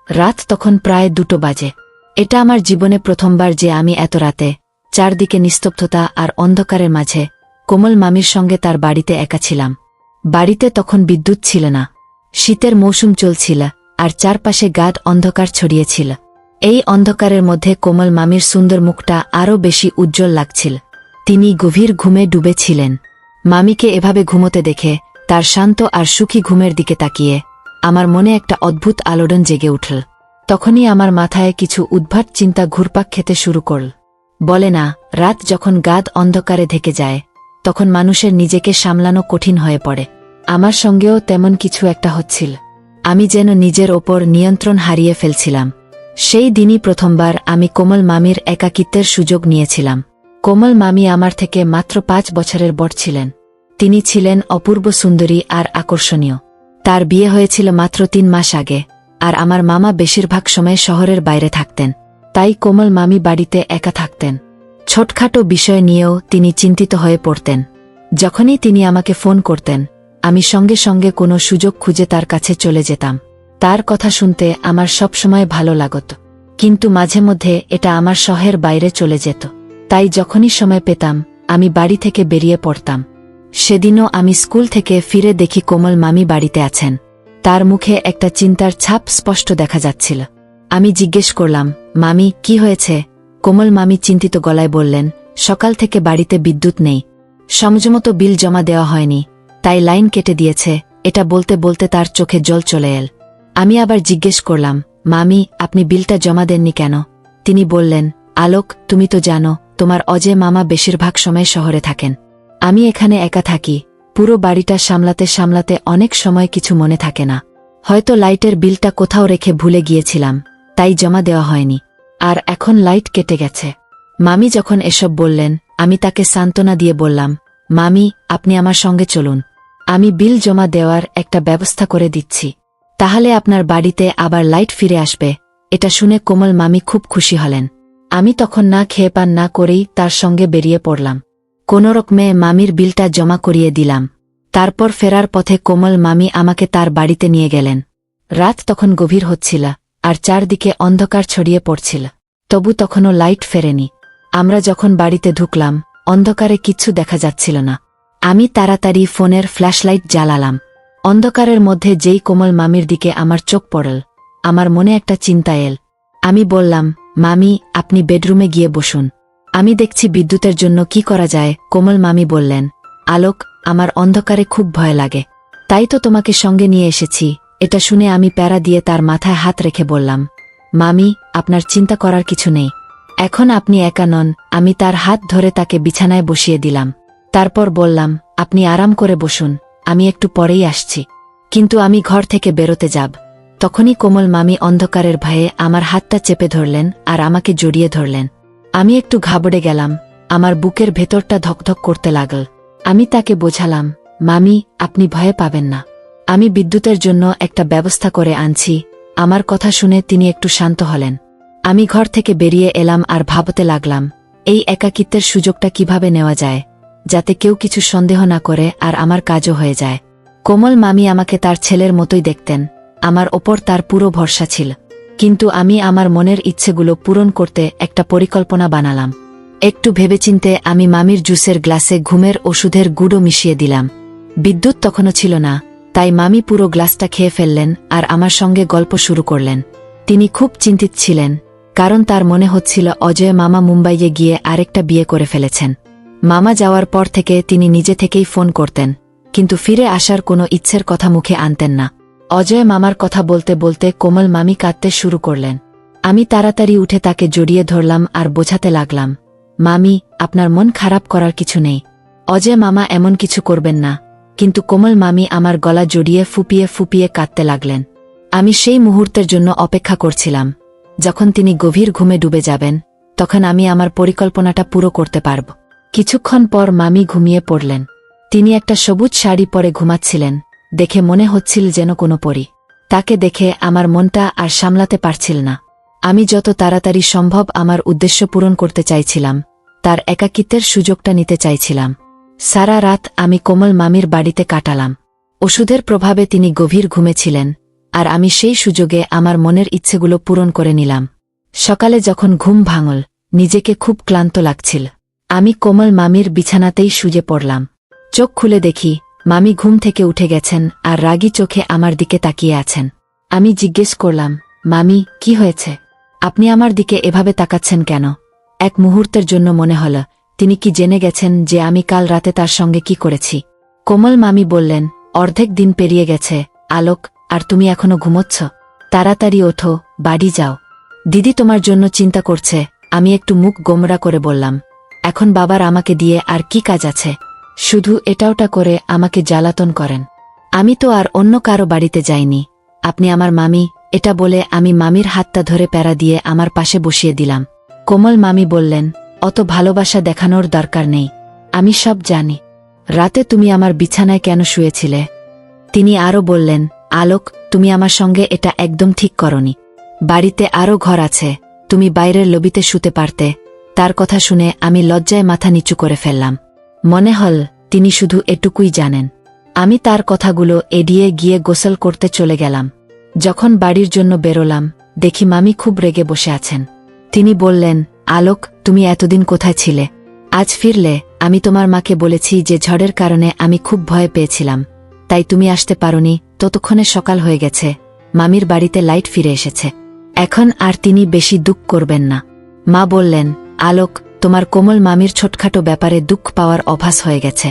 রাত তখন প্রায় 2টো বাজে। এটা আমার জীবনে প্রথমবার যে আমি এত রাতে, চারদিকে নিস্তব্ধতা আর অন্ধকারের মাঝে, কোমল মামির সঙ্গে তার বাড়িতে একা ছিলাম। বাড়িতে তখন বিদ্যুৎ ছিল না, শীতের মৌসুম চলছিল, আর চারপাশে গাঢ় অন্ধকার ছড়িয়েছিল। এই অন্ধকারের মধ্যে কোমল মামির সুন্দর মুখটা আরও বেশি উজ্জ্বল লাগছিল। তিনি গভীর ঘুমে ডুবেছিলেন। মামিকে এভাবে ঘুমোতে দেখে, তার শান্ত আর সুখী ঘুমের দিকে তাকিয়ে আমার মনে একটা অদ্ভুত আলোড়ন জেগে উঠল। তখনই আমার মাথায় কিছু উদ্ভট চিন্তা ঘুরপাক খেতে শুরু করল। বলে না, রাত যখন গাঢ় অন্ধকারে ঢেকে যায়, তখন মানুষের নিজেকে সামলানো কঠিন হয়ে পড়ে। আমার সঙ্গেও তেমন কিছু একটা হচ্ছিল। আমি যেন নিজের ওপর নিয়ন্ত্রণ হারিয়ে ফেলছিলাম। সেই দিনই প্রথমবার আমি কোমল মামির একাকিত্বের সুযোগ নিয়েছিলাম। কোমল মামি আমার থেকে মাত্র 5 বছরের বড় ছিলেন। তিনি ছিলেন অপূর্ব সুন্দরী আর আকর্ষণীয়। তার বিয়ে হয়েছিল মাত্র 3 মাস আগে, আর আমার মামা বেশিরভাগ সময় শহরের বাইরে থাকতেন। তাই কোমল মামি বাড়িতে একা থাকতেন। ছোটখাটো বিষয় নিয়েও তিনি চিন্তিত হয়ে পড়তেন। যখনই তিনি আমাকে ফোন করতেন, আমি সঙ্গে সঙ্গে কোনো সুযোগ খুঁজে তার কাছে চলে যেতাম। তার কথা শুনতে আমার সবসময় ভালো লাগত, কিন্তু মাঝে মধ্যে এটা আমার সহ্যের বাইরে চলে যেত। তাই যখনই সময় পেতাম, আমি বাড়ি থেকে বেরিয়ে পড়তাম। সেদিনও আমি স্কুল থেকে ফিরে দেখি কোমল মামি বাড়িতে আছেন। তার মুখে একটা চিন্তার ছাপ স্পষ্ট দেখা যাচ্ছিল। আমি জিজ্ঞেস করলাম, মামি, কি হয়েছে? কোমল মামি চিন্তিত গলায় বললেন, সকাল থেকে বাড়িতে বিদ্যুৎ নেই, সময়মতো বিল জমা দেওয়া হয়নি, তাই লাইন কেটে দিয়েছে। এটা বলতে বলতে তার চোখে জল চলে এল। আমি আবার জিজ্ঞেস করলাম, মামি, আপনি বিলটা জমা দেননি কেন? তিনি বললেন, আলোক, তুমি তো জানো তোমার অজয় মামা বেশিরভাগ সময় শহরে থাকেন। আমি এখানে একা থাকি। পুরো বাড়িটা সামলাতে সামলাতে অনেক সময় কিছু মনে থাকে না। হয়তো লাইটের বিলটা কোথাও রেখে ভুলে গিয়েছিলাম, তাই জমা দেওয়া হয়নি। আর এখন লাইট কেটে গেছে। মামি যখন এসব বললেন, আমি তাকে সান্ত্বনা দিয়ে বললাম, মামি, আপনি আমার সঙ্গে চলুন, আমি বিল জমা দেওয়ার একটা ব্যবস্থা করে দিচ্ছি। তাহলে আপনার বাড়িতে আবার লাইট ফিরে আসবে। এটা শুনে কোমল মামি খুব খুশি হলেন। আমি তখন না খেয়ে পান না করেই তার সঙ্গে বেরিয়ে পড়লাম। কোনোরকমে মামির বিলটা জমা করিয়ে দিলাম। তারপর ফেরার পথে কোমল মামি আমাকে তার বাড়িতে নিয়ে গেলেন। রাত তখন গভীর হচ্ছিল, আর চারদিকে অন্ধকার ছড়িয়ে পড়ছিল। তবু তখনও লাইট ফেরেনি। আমরা যখন বাড়িতে ঢুকলাম, অন্ধকারে কিচ্ছু দেখা যাচ্ছিল না। আমি তাড়াতাড়ি ফোনের ফ্ল্যাশলাইট জ্বালালাম। অন্ধকারের মধ্যে যেই কোমল মামির দিকে আমার চোখ পড়ল, আমার মনে একটা চিন্তা এল। আমি বললাম, মামি, আপনি বেডরুমে গিয়ে বসুন, আমি দেখছি বিদ্যুতের জন্য কি করা যায়। কোমল মামি বললেন, আলোক, আমার অন্ধকারে খুব ভয় লাগে, তাই তো তোমাকে সঙ্গে নিয়ে এসেছি। এটা শুনে আমি প্যারা দিয়ে তার মাথায় হাত রেখে বললাম, মামি, আপনার চিন্তা করার কিছু নেই, এখন আপনি একা নন। আমি তার হাত ধরে তাকে বিছানায় বসিয়ে দিলাম। তারপর বললাম, আপনি আরাম করে বসুন, আমি একটু পরেই আসছি। কিন্তু আমি ঘর থেকে বেরোতে যাব। তখনই কোমল মামি অন্ধকারের ভয়ে আমার হাতটা চেপে ধরলেন আর আমাকে জড়িয়ে ধরলেন। আমি একটু ঘাবড়ে গেলাম, আমার বুকের ভেতরটা ধকধক করতে লাগল। আমি তাকে বোঝালাম, মামি, আপনি ভয়ে পাবেন না, আমি বিদ্যুতের জন্য একটা ব্যবস্থা করে আনছি। আমার কথা শুনে তিনি একটু শান্ত হলেন। আমি ঘর থেকে বেরিয়ে এলাম আর ভাবতে লাগলাম, এই একাকিত্বের সুযোগটা কিভাবে নেওয়া যায়, যাতে কেউ কিছু সন্দেহ না করে আর আমার কাজও হয়ে যায়। কোমল মামি আমাকে তার ছেলের মতোই দেখতেন। আমার ওপর তার পুরো ভরসা ছিল। কিন্তু আমি আমার মনের ইচ্ছেগুলো পূরণ করতে একটা পরিকল্পনা বানালাম। একটু ভেবেচিন্তে আমি মামির জুসের গ্লাসে ঘুমের ওষুধের গুঁড়ো মিশিয়ে দিলাম। বিদ্যুৎ তখনও ছিল না, তাই মামি পুরো গ্লাসটা খেয়ে ফেললেন আর আমার সঙ্গে গল্প শুরু করলেন। তিনি খুব চিন্তিত ছিলেন, কারণ তার মনে হচ্ছিল অজয় মামা মুম্বাইয়ে গিয়ে আরেকটা বিয়ে করে ফেলেছেন। মামা যাওয়ার পর থেকে তিনি নিজে থেকেই ফোন করতেন, কিন্তু ফিরে আসার কোনো ইচ্ছের কথা মুখে আনতেন না। অজয় মামার কথা বলতে বলতে কোমল মামি কাঁদতে শুরু করলেন। আমি তাড়াতাড়ি উঠে তাকে জড়িয়ে ধরলাম আর বোঝাতে লাগলাম, মামি, আপনার মন খারাপ করার কিছু নেই, অজয় মামা এমন কিছু করবেন না। কিন্তু কোমল মামি আমার গলা জড়িয়ে ফুপিয়ে ফুপিয়ে কাঁদতে লাগলেন। আমি সেই মুহূর্তের জন্য অপেক্ষা করছিলাম, যখন তিনি গভীর ঘুমে ডুবে যাবেন, তখন আমি আমার পরিকল্পনাটা পুরো করতে পারব। কিছুক্ষণ পর মামি ঘুমিয়ে পড়লেন। তিনি একটা সবুজ শাড়ি পরে ঘুমাচ্ছিলেন, দেখে মনে হচ্ছিল যেন কোনো পরী। তাকে দেখে আমার মনটা আর সামলাতে পারছিল না। আমি যত তাড়াতাড়ি সম্ভব আমার উদ্দেশ্য পূরণ করতে চাইছিলাম, তার একাকিত্বের সুযোগটা নিতে চাইছিলাম। সারা রাত আমি কোমল মামির বাড়িতে কাটালাম। ওষুধের প্রভাবে তিনি গভীর ঘুমেছিলেন, আর আমি সেই সুযোগে আমার মনের ইচ্ছেগুলো পূরণ করে নিলাম। সকালে যখন ঘুম ভাঙল, নিজেকে খুব ক্লান্ত লাগছিল। আমি কোমল মামির বিছানাতেই শুয়ে পড়লাম। চোখ খুলে দেখি মামি ঘুম থেকে উঠে গেছেন আর রাগী চোখে আমার দিকে তাকিয়ে আছেন। আমি জিজ্ঞেস করলাম, মামি, কি হয়েছে? আপনি আমার দিকে এভাবে তাকাচ্ছেন কেন? এক মুহূর্তের জন্য মনে হল তিনি কি জেনে গেছেন যে আমি কাল রাতে তার সঙ্গে কি করেছি। কোমল মামি বললেন, অর্ধেক দিন পেরিয়ে গেছে আলোক, আর তুমি এখনো ঘুমোচ্ছ? তাড়াতাড়ি ওঠো, বাড়ি যাও। দিদি তোমার জন্য চিন্তা করছে। আমি একটু মুখ গোমরা করে বললাম, এখন বাবার আমাকে দিয়ে আর কি কাজ আছে? শুধু এটাওটা করে আমাকে জ্বালাতন করেন। আমি তো আর অন্য কারো বাড়িতে যাইনি। আপনি আমার মামি। এটা বলে আমি মামির হাতটা ধরে প্যারা দিয়ে আমার পাশে বসিয়ে দিলাম। কোমল মামি বললেন, অত ভালোবাসা দেখানোর দরকার নেই, আমি সব জানি। রাতে তুমি আমার বিছানায় কেন শুয়েছিলে? তিনি আরও বললেন, আলোক, তুমি আমার সঙ্গে এটা একদম ঠিক করনি। বাড়িতে আরও ঘর আছে, তুমি বাইরের লবিতে শুতে পারতে। তার কথা শুনে আমি লজ্জায় মাথা নিচু করে ফেললাম। মনে হল তিনি শুধু এটুকুই জানেন। আমি তার কথাগুলো এড়িয়ে গিয়ে গোসল করতে চলে গেলাম। যখন বাড়ির জন্য বেরোলাম, দেখি মামি খুব রেগে বসে আছেন। তিনি বললেন, আলোক, তুমি এতদিন কোথায় ছিলে? আজ ফিরলে? আমি তোমার মাকে বলেছি যে ঝড়ের কারণে আমি খুব ভয় পেয়েছিলাম, তাই তুমি আসতে পারোনি। ততক্ষণে সকাল হয়ে গেছে, মামির বাড়িতে লাইট ফিরে এসেছে। এখন আর তিনি বেশি দুঃখ করবেন না। মা বললেন, আলোক, তোমার কোমল মামির ছোটখাটো ব্যাপারে দুঃখ পাওয়ার অভ্যাস হয়ে গেছে।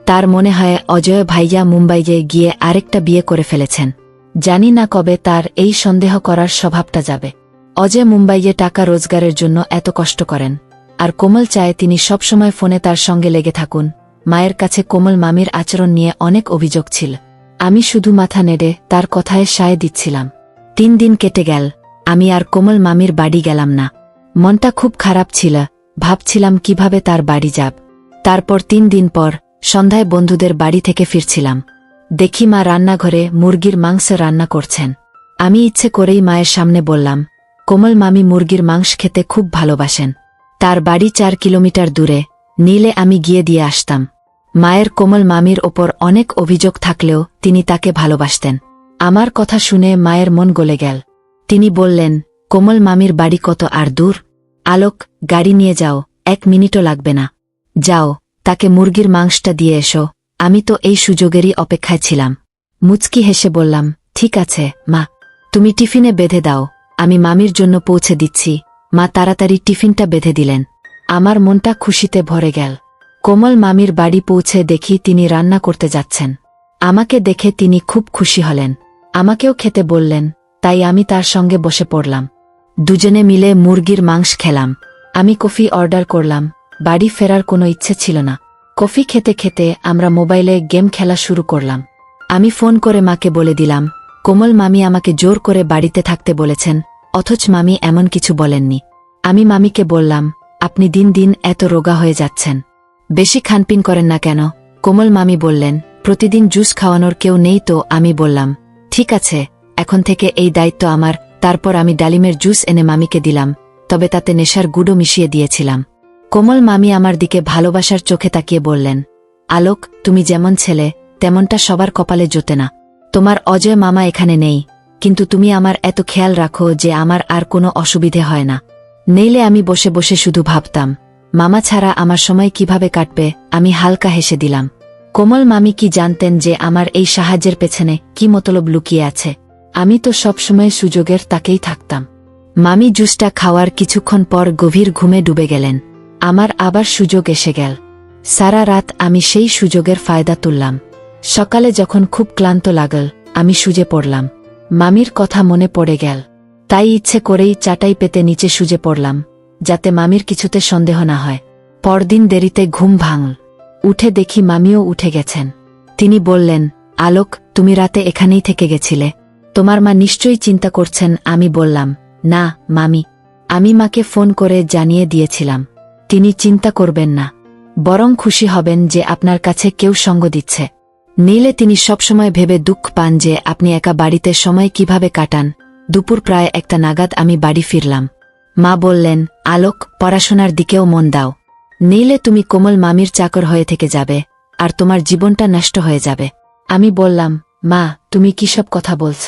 তার মনে হয় অজয় ভাইয়া মুম্বাইয়ে গিয়ে আরেকটা বিয়ে করে ফেলেছেন। জানি না কবে তার এই সন্দেহ করার স্বভাবটা যাবে। অজয় মুম্বাইয়ে টাকা রোজগারের জন্য এত কষ্ট করেন, আর কোমল চায় তিনি সবসময় ফোনে তার সঙ্গে লেগে থাকুন। মায়ের কাছে কোমল মামির আচরণ নিয়ে অনেক অভিযোগ ছিল। আমি শুধু মাথা নেড়ে তার কথায় সায় দিচ্ছিলাম। 3 দিন কেটে গেল, আমি আর কোমল মামির বাড়ি গেলাম না। মনটা খুব খারাপ ছিল, ভাবছিলাম কিভাবে তার বাড়ি যাব। তারপর 3 দিন পর সন্ধ্যায় বন্ধুদের বাড়ি থেকে ফিরছিলাম। দেখি মা রান্নাঘরে মুরগির মাংস রান্না করছেন। আমি ইচ্ছে করেই মায়ের সামনে বললাম, কোমল মামি মুরগির মাংস খেতে খুব ভালোবাসেন। তার বাড়ি 4 কিলোমিটার দূরে, নিলে আমি গিয়ে দিয়ে আসতাম। মায়ের কোমল মামির ওপর অনেক অভিযোগ থাকলেও তিনি তাকে ভালোবাসতেন। আমার কথা শুনে মায়ের মন গলে গেল। তিনি বললেন, কোমল মামির বাড়ি কত আর দূর? আলোক, গাড়ি নিয়ে যাও, 1 মিনিটও লাগবে না। যাও, তাকে মুরগির মাংসটা দিয়ে এসো। আমি তো এই সুযোগেরই অপেক্ষায় ছিলাম। মুচকি হেসে বললাম, ঠিক আছে মা, তুমি টিফিনে বেঁধে দাও, আমি মামির জন্য পৌঁছে দিচ্ছি। মা তাড়াতাড়ি টিফিনটা বেঁধে দিলেন। আমার মনটা খুশিতে ভরে গেল। কোমল মামির বাড়ি পৌঁছে দেখি তিনি রান্না করতে যাচ্ছেন। আমাকে দেখে তিনি খুব খুশি হলেন, আমাকেও খেতে বললেন, তাই আমি তার সঙ্গে বসে পড়লাম। দুজনে মিলে মুরগির মাংস খেলাম। আমি কফি অর্ডার করলাম। বাড়ি ফেরার কোনো ইচ্ছে ছিল না। কফি খেতে খেতে আমরা মোবাইলে গেম খেলা শুরু করলাম। আমি ফোন করে মাকে বলে দিলাম, কোমল মামি আমাকে জোর করে বাড়িতে থাকতে বলেছেন, অথচ মামি এমন কিছু বলেননি। আমি মামিকে বললাম, আপনি দিন দিন এত রোগা হয়ে যাচ্ছেন, বেশি খানপিন করেন না কেন? কোমল মামি বললেন, প্রতিদিন জুস খাওয়ানোর কেউ নেই তো। আমি বললাম, ঠিক আছে, এখন থেকে এই দায়িত্ব আমার। তারপর আমি ডালিমের জুস এনে মামিকে দিলাম, তবে তাতে নেশার গুঁড়ো মিশিয়ে দিয়েছিলাম। কোমল মামি আমার দিকে ভালোবাসার চোখে তাকিয়ে বললেন, আলোক, তুমি যেমন ছেলে তেমনটা সবার কপালে জোটে না। তোমার অজয় মামা এখানে নেই, কিন্তু তুমি আমার এত খেয়াল রাখো যে আমার আর কোনো অসুবিধে হয় না। নেইলে আমি বসে বসে শুধু ভাবতাম, মামা ছাড়া আমার সময় কিভাবে কাটবে। আমি হালকা হেসে দিলাম। কোমল মামি কি জানতেন যে আমার এই সাহায্যের পেছনে কি মতলব লুকিয়ে আছে? আমি তো সবসময় সুযোগের তাকেই থাকতাম। মামি জুসটা খাওয়ার কিছুক্ষণ পর গভীর ঘুমে ডুবে গেলেন। আমার আবার সুযোগ এসে গেল। সারা রাত আমি সেই সুযোগের ফায়দা তুললাম। সকালে যখন খুব ক্লান্ত লাগল, আমি শুয়ে পড়লাম। মামির কথা মনে পড়ে গেল, তাই ইচ্ছে করেই চাটাই পেতে নিচে শুয়ে পড়লাম, যাতে মামির কিছুতে সন্দেহ না হয়। পরদিন দেরিতে ঘুম ভাঙল। উঠে দেখি মামিও উঠে গেছেন। তিনি বললেন, আলোক, তুমি রাতে এখানেই থেকে গেছিলে? তোমার মা নিশ্চয়ই চিন্তা করছেন। আমি বললাম, না মামি, আমি মাকে ফোন করে জানিয়ে দিয়েছিলাম। তিনি চিন্তা করবেন না, বরং খুশি হবেন যে আপনার কাছে কেউ সঙ্গ দিচ্ছে। নিলে তিনি সবসময় ভেবে দুঃখ পান যে আপনি একা বাড়িতে সময় কিভাবে কাটান। দুপুর প্রায় 1টা নাগাদ আমি বাড়ি ফিরলাম। মা বললেন, আলোক, পড়াশোনার দিকেও মন দাও, নিলে তুমি কোমল মামির চাকর হয়ে থেকে যাবে, আর তোমার জীবনটা নষ্ট হয়ে যাবে। আমি বললাম, মা, তুমি কি সব কথা বলছ?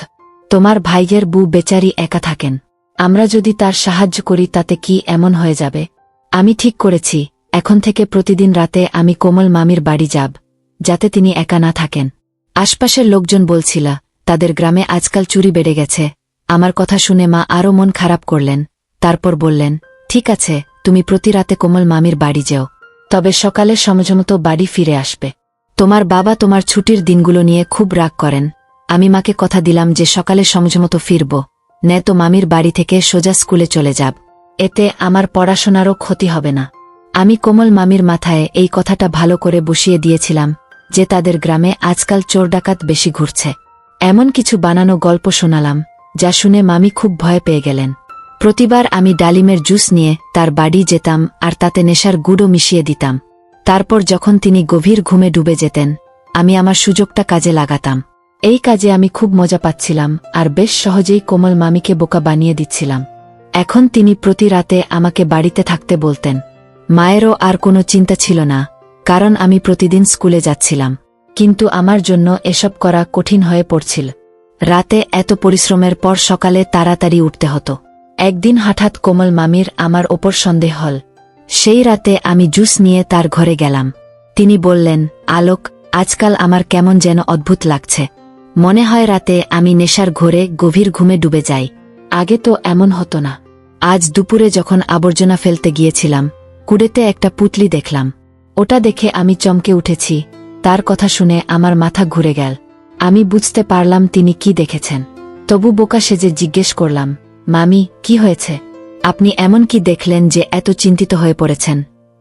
তোমার ভাইয়ের বউ বেচারি একা থাকেন। আমরা যদি তার সাহায্য করি তাতে কি এমন হয়ে যাবে? আমি ঠিক করেছি এখন থেকে প্রতিদিন রাতে আমি কোমল মামির বাড়ি যাব, যাতে তিনি একা না থাকেন। আশপাশের লোকজন বলছিল তাদের গ্রামে আজকাল চুরি বেড়ে গেছে। আমার কথা শুনে মা আরও মন খারাপ করলেন। তারপর বললেন, ঠিক আছে, তুমি প্রতি রাতে কোমল মামির বাড়ি যেও, তবে সকালে সময়মতো বাড়ি ফিরে আসবে। তোমার বাবা তোমার ছুটির দিনগুলো নিয়ে খুব রাগ করেন। আমি মাকে কথা দিলাম যে সকালে সময়মতো ফিরব, নে তো মামির বাড়ি থেকে সোজা স্কুলে চলে যাব। এতে আমার পড়াশোনারও ক্ষতি হবে না। আমি কোমল মামির মাথায় এই কথাটা ভালো করে বসিয়ে দিয়েছিলাম যে তাদের গ্রামে আজকাল চোর ডাকাত বেশি ঘুরছে। এমন কিছু বানানো গল্প শোনালাম যা শুনে মামি খুব ভয় পেয়ে গেলেন। প্রতিবার আমি ডালিমের জুস নিয়ে তার বাড়ি যেতাম আর তাতে নেশার গুঁড়ো মিশিয়ে দিতাম। তারপর যখন তিনি গভীর ঘুমে ডুবে যেতেন, আমি আমার সুযোগটা কাজে লাগাতাম। এই কাজে আমি খুব মজা পাচ্ছিলাম আর বেশ সহজেই কোমল মামিকে বোকা বানিয়ে দিচ্ছিলাম। এখন তিনি প্রতি রাতে আমাকে বাড়িতে থাকতে বলতেন। মায়েরও আর কোনো চিন্তা ছিল না, কারণ আমি প্রতিদিন স্কুলে যাচ্ছিলাম। কিন্তু আমার জন্য এসব করা কঠিন হয়ে পড়ছিল। রাতে এত পরিশ্রমের পর সকালে তাড়াতাড়ি উঠতে হতো। একদিন হঠাৎ কোমল মামির আমার ওপর সন্দেহ হল। সেই রাতে আমি জুস নিয়ে তার ঘরে গেলাম। তিনি বললেন, আলোক, আজকাল আমার কেমন যেন অদ্ভুত লাগছে। মনে হয় রাতে আমি নেশার ঘোরে গভীর ঘুমে ডুবে যাই। আগে তো এমন হতো না। আজ দুপুরে যখন আবর্জনা ফেলতে গিয়েছিলাম, কুড়েতে একটা পুতলি দেখলাম। ওটা দেখে আমি চমকে উঠেছি। তার কথা শুনে আমার মাথা ঘুরে গেল। আমি বুঝতে পারলাম তিনি কি দেখেছেন। তবু বোকা সেজে জিজ্ঞেস করলাম, মামি, কি হয়েছে? আপনি এমন কি দেখলেন যে এত চিন্তিত হয়ে পড়েছেন?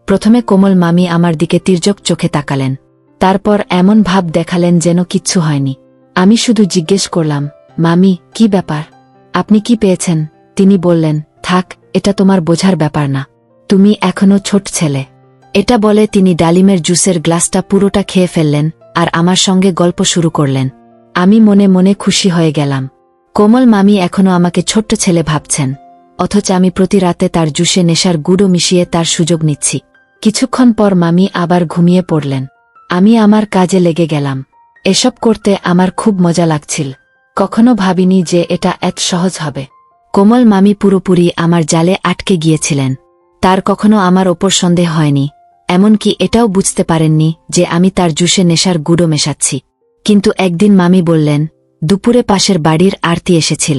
প্রথমে কোমল মামি আমার দিকে তির্যক চোখে তাকালেন। তারপর এমন ভাব দেখালেন যেন কিচ্ছু হয়নি। আমি শুধু জিজ্ঞেস করলাম, মামি, কি ব্যাপার? আপনি কি পেয়েছেন? তিনি বললেন, থাক, এটা তোমার বোঝার ব্যাপার না। তুমি এখনো ছোট ছেলে। এটা বলে তিনি ডালিমের জুসের গ্লাসটা পুরোটা খেয়ে ফেললেন আর আমার সঙ্গে গল্প শুরু করলেন। আমি মনে মনে খুশি হয়ে গেলাম। কোমল মামি এখনো আমাকে ছোট্ট ছেলে ভাবছেন, অথচ আমি প্রতি রাতে তার জুসে নেশার গুঁড়ো মিশিয়ে তার সুযোগ নিচ্ছি। কিছুক্ষণ পর মামি আবার ঘুমিয়ে পড়লেন। আমি আমার কাজে লেগে গেলাম। এসব করতে আমার খুব মজা লাগছিল। কখনো ভাবিনি যে এটা এত সহজ হবে। কোমল মামি পুরোপুরি আমার জালে আটকে গিয়েছিলেন। তার কখনো আমার ওপর সন্দেহ হয়নি, এমনকি এটাও বুঝতে পারেননি যে আমি তার জুসে নেশার গুঁড়ো মেশাচ্ছি। কিন্তু একদিন মামি বললেন, দুপুরে পাশের বাড়ির আরতি এসেছিল।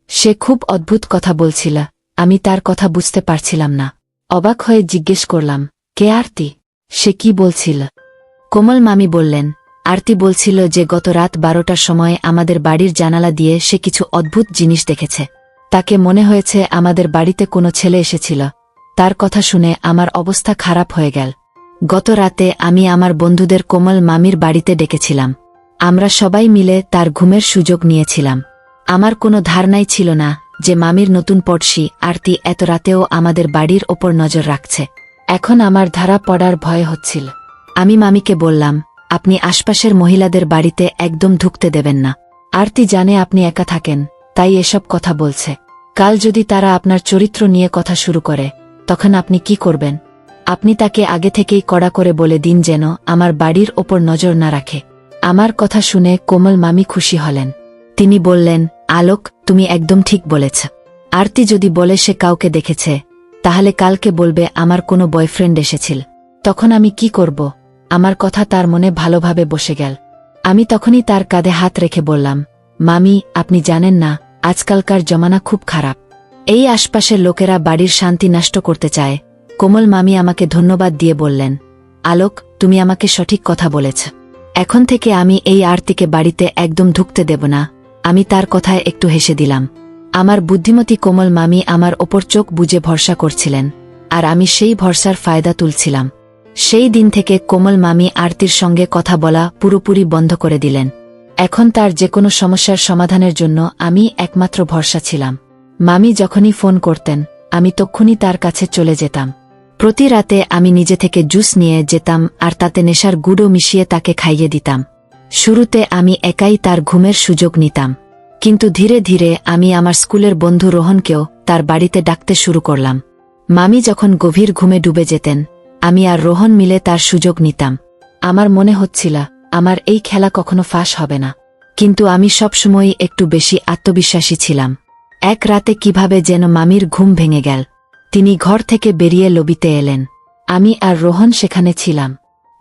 সে খুব অদ্ভুত কথা বলছিল। আমি তার কথা বুঝতে পারছিলাম না। অবাক হয়ে জিজ্ঞেস করলাম, কে আরতি? সে কি বলছিল? কোমল মামি বললেন, আরতি বলছিল যে গত রাত 12টার সময় আমাদের বাড়ির জানালা দিয়ে সে কিছু অদ্ভুত জিনিস দেখেছে। তাকে মনে হয়েছে আমাদের বাড়িতে কোনো ছেলে এসেছিল। তার কথা শুনে আমার অবস্থা খারাপ হয়ে গেল। গত রাতে আমি আমার বন্ধুদের কোমল মামির বাড়িতে ডেকেছিলাম। আমরা সবাই মিলে তার ঘুমের সুযোগ নিয়েছিলাম। আমার কোনো ধারণাই ছিল না যে মামির নতুন পড়শি আরতি এত রাতেও আমাদের বাড়ির ওপর নজর রাখছে। এখন আমার ধরা পড়ার ভয় হচ্ছিল। আমি মামিকে বললাম, আপনি আশপাশের মহিলাদের বাড়িতে একদম ঢুকতে দেবেন না। আরতি জানে আপনি একা থাকেন, তাই এসব কথা বলছে। কাল যদি তারা আপনার চরিত্র নিয়ে কথা শুরু করে, তখন আপনি কি করবেন? আপনি তাকে আগে থেকেই কড়া করে বলে দিন যেন আমার বাড়ির ওপর নজর না রাখে। আমার কথা শুনে কোমল মামি খুশি হলেন। তিনি বললেন, আলোক, তুমি একদম ঠিক বলেছ। আরতি যদি বলে সে কাউকে দেখেছে, তাহলে কালকে বলবে আমার কোনো বয়ফ্রেন্ড এসেছিল। তখন আমি কি করব? আমার কথা তার মনে ভালোভাবে বসে গেল। আমি তখনই তার কাঁধে হাত রেখে বললাম, মামি, আপনি জানেন না, আজকালকার জমানা খুব খারাপ। এই আশপাশের লোকেরা বাড়ির শান্তি নষ্ট করতে চায়। কোমল মামি আমাকে ধন্যবাদ দিয়ে বললেন, আলোক, তুমি আমাকে সঠিক কথা বলেছ। এখন থেকে আমি এই আরতিকে বাড়িতে একদম ঢুকতে দেব না। আমি তার কথায় একটু হেসে দিলাম। আমার বুদ্ধিমতী কোমল মামি আমার ওপর চোখ বুজে ভরসা করছিলেন, আর আমি সেই ভরসার ফায়দা তুলছিলাম। সেই দিন থেকে কোমল মামি আরতির সঙ্গে কথা বলা পুরোপুরি বন্ধ করে দিলেন। এখন তার যে কোনো সমস্যার সমাধানের জন্য আমি একমাত্র ভরসা ছিলাম। মামি যখনই ফোন করতেন, আমি তক্ষুনি তার কাছে চলে যেতাম। প্রতি রাতে আমি নিজে থেকে জুস নিয়ে যেতাম আর তাতে নেশার গুঁড়ো মিশিয়ে তাকে খাইয়ে দিতাম। শুরুতে আমি একাই তার ঘুমের সুযোগ নিতাম, কিন্তু ধীরে ধীরে আমি আমার স্কুলের বন্ধু রোহনকেও তার বাড়িতে ডাকতে শুরু করলাম। মামি যখন গভীর ঘুমে ডুবে যেতেন, আমি আর রোহন মিলে তার সুযোগ নিতাম। আমার মনে হচ্ছিল আমার এই খেলা কখনো ফাঁস হবে না। কিন্তু আমি সবসময় একটু বেশি আত্মবিশ্বাসী ছিলাম। এক রাতে কিভাবে যেন মামির ঘুম ভেঙে গেল। তিনি ঘর থেকে বেরিয়ে লবিতে এলেন। আমি আর রোহন সেখানে ছিলাম।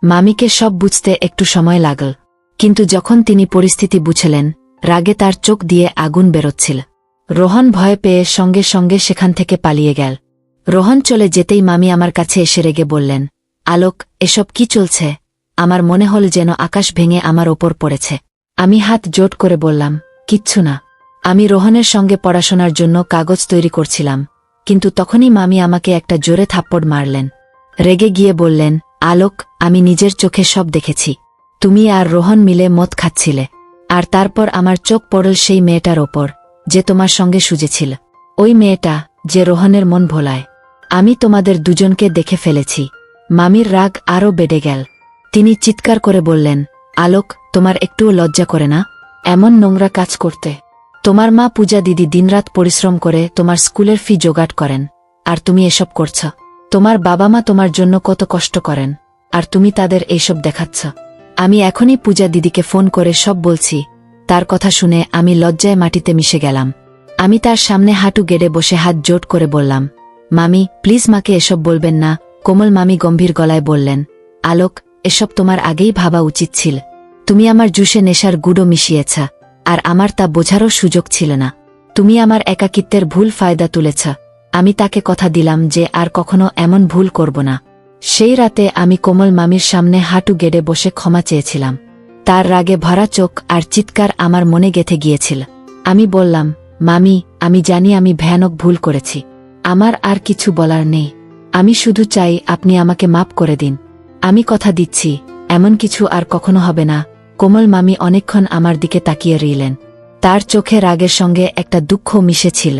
মামিকে সব বুঝতে একটু সময় লাগল, কিন্তু যখন তিনি পরিস্থিতি বুঝলেন, রাগে তার চোখ দিয়ে আগুন বেরোচ্ছিল। রোহন ভয় পেয়ে সঙ্গে সঙ্গে সেখান থেকে পালিয়ে গেল। রোহন চলে যেতেই মামি আমার কাছে এসে রেগে বললেন, আলোক, এসব কি চলছে? আমার মনে হল যেন আকাশ ভেঙে আমার ওপর পড়েছে। আমি হাত জোট করে বললাম, কিচ্ছু না। আমি রোহনের সঙ্গে পড়াশোনার জন্য কাগজ তৈরি করছিলাম। কিন্তু তখনই মামি আমাকে একটা জোরে থাপ্পড় মারলেন। রেগে গিয়ে বললেন, আলোক, আমি নিজের চোখে সব দেখেছি। তুমি আর রোহন মিলে মদ খাচ্ছিলে। আর তারপর আমার চোখ পড়ল সেই মেয়েটার ওপর, যে তোমার সঙ্গে সুজেছিল। ওই মেয়েটা, যে রোহনের মন ভোলায়। আমি তোমাদের দুজনকে দেখে ফেলেছি। মামির রাগ আরও বেড়ে গেল। তিনি চিৎকার করে বললেন, আলোক, তোমার একটুও লজ্জা করে না এমন নোংরা কাজ করতে? তোমার মা পূজা দিদি দিনরাত পরিশ্রম করে তোমার স্কুলের ফি জোগাড় করেন, আর তুমি এসব করছ? তোমার বাবা মা তোমার জন্য কত কষ্ট করেন, আর তুমি তাদের এইসব দেখাচ্ছ? আমি এখনই পূজা দিদিকে ফোন করে সব বলছি। তার কথা শুনে আমি লজ্জায় মাটিতে মিশে গেলাম। আমি তার সামনে হাঁটু গেড়ে বসে হাত জোট করে বললাম, মামি, প্লিজ মাকে এসব বলবেন না। কোমল মামি গম্ভীর গলায় বললেন, আলোক, এসব তোমার আগেই ভাবা উচিত ছিল। তুমি আমার জুসে নেশার গুঁড়ো মিশিয়েছ, আর আমার তা বোঝারও সুযোগ ছিল না। তুমি আমার একাকিত্বের ভুল ফায়দা তুলেছ। আমি তাকে কথা দিলাম যে আর কখনো এমন ভুল করব না। সেই রাতে আমি কোমল মামির সামনে হাঁটু গেড়ে বসে ক্ষমা চেয়েছিলাম। তার রাগে ভরা চোখ আর চিৎকার আমার মনে গেঁথে গিয়েছিল। আমি বললাম, মামি, আমি জানি আমি ভয়ানক ভুল করেছি। আমার আর কিছু বলার নেই। আমি শুধু চাই আপনি আমাকে মাপ করে দিন। আমি কথা দিচ্ছি, এমন কিছু আর কখনো হবে না। কোমল মামি অনেকক্ষণ আমার দিকে তাকিয়ে রইলেন। তার চোখে রাগের সঙ্গে একটা দুঃখ মিশেছিল।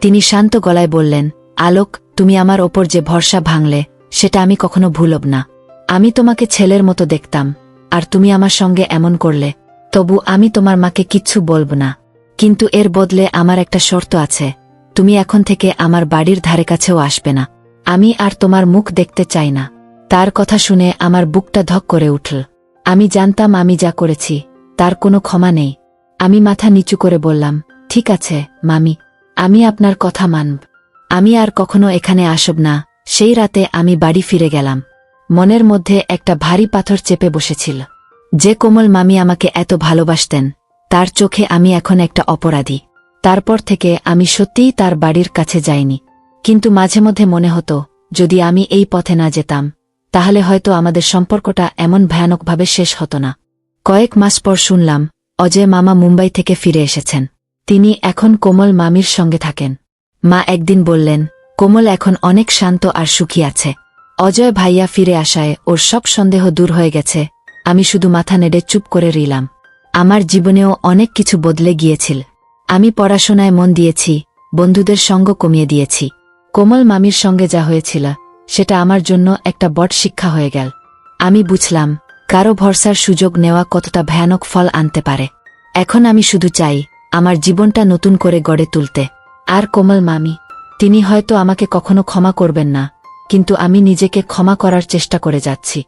তিনি শান্ত গলায় বললেন, আলোক, তুমি আমার ওপর যে ভরসা ভাঙলে, সেটা আমি কখনো ভুলব না। আমি তোমাকে ছেলের মতো দেখতাম, আর তুমি আমার সঙ্গে এমন করলে। তবু আমি তোমার মাকে কিচ্ছু বলব না। কিন্তু এর বদলে আমার একটা শর্ত আছে। তুমি এখন থেকে আমার বাড়ির ধারে কাছেও আসবে না। আমি আর তোমার মুখ দেখতে চাই না। তার কথা শুনে আমার বুকটা ধক করে উঠল। আমি জানতাম আমি যা করেছি, তার কোনো ক্ষমা নেই। আমি মাথা নিচু করে বললাম, ঠিক আছে মামি, আমি আপনার কথা মানব। আমি আর কখনো এখানে আসব না। সেই রাতে আমি বাড়ি ফিরে গেলাম। মনের মধ্যে একটা ভারী পাথর চেপে বসেছিল। যে কোমল মামি আমাকে এত ভালোবাসতেন, তার চোখে আমি এখন একটা অপরাধী। তারপর থেকে আমি সত্যিই তার বাড়ির কাছে যাইনি। কিন্তু মাঝে মধ্যে মনে হতো, যদি আমি এই পথে না যেতাম, তাহলে হয়তো আমাদের সম্পর্কটা এমন ভয়ানকভাবে শেষ হতো না। কয়েক মাস পর শুনলাম, অজয় মামা মুম্বাই থেকে ফিরে এসেছেন। তিনি এখন কোমল মামির সঙ্গে থাকেন। মা একদিন বললেন, কোমল এখন অনেক শান্ত আর সুখী আছে। অজয় ভাইয়া ফিরে আসায় ওর সব সন্দেহ দূর হয়ে গেছে। আমি শুধু মাথা নেড়ে চুপ করে রইলাম। আমার জীবনেও অনেক কিছু বদলে গিয়েছিল। আমি পড়াশোনায় মন দিয়েছি, বন্ধুদের সঙ্গ কমিয়ে দিয়েছি। কোমল মামির সঙ্গে যা হয়েছিল, সেটা আমার জন্য একটা বড় শিক্ষা হয়ে গেল। আমি বুঝলাম, কারো ভরসার সুযোগ নেওয়া কতটা ভয়ানক ফল আনতে পারে। এখন আমি শুধু চাই আমার জীবনটা নতুন করে গড়ে তুলতে। আর কোমল মামি, তিনি হয়তো আমাকে কখনো ক্ষমা করবেন না, কিন্তু আমি নিজেকে ক্ষমা করার চেষ্টা করে যাচ্ছি।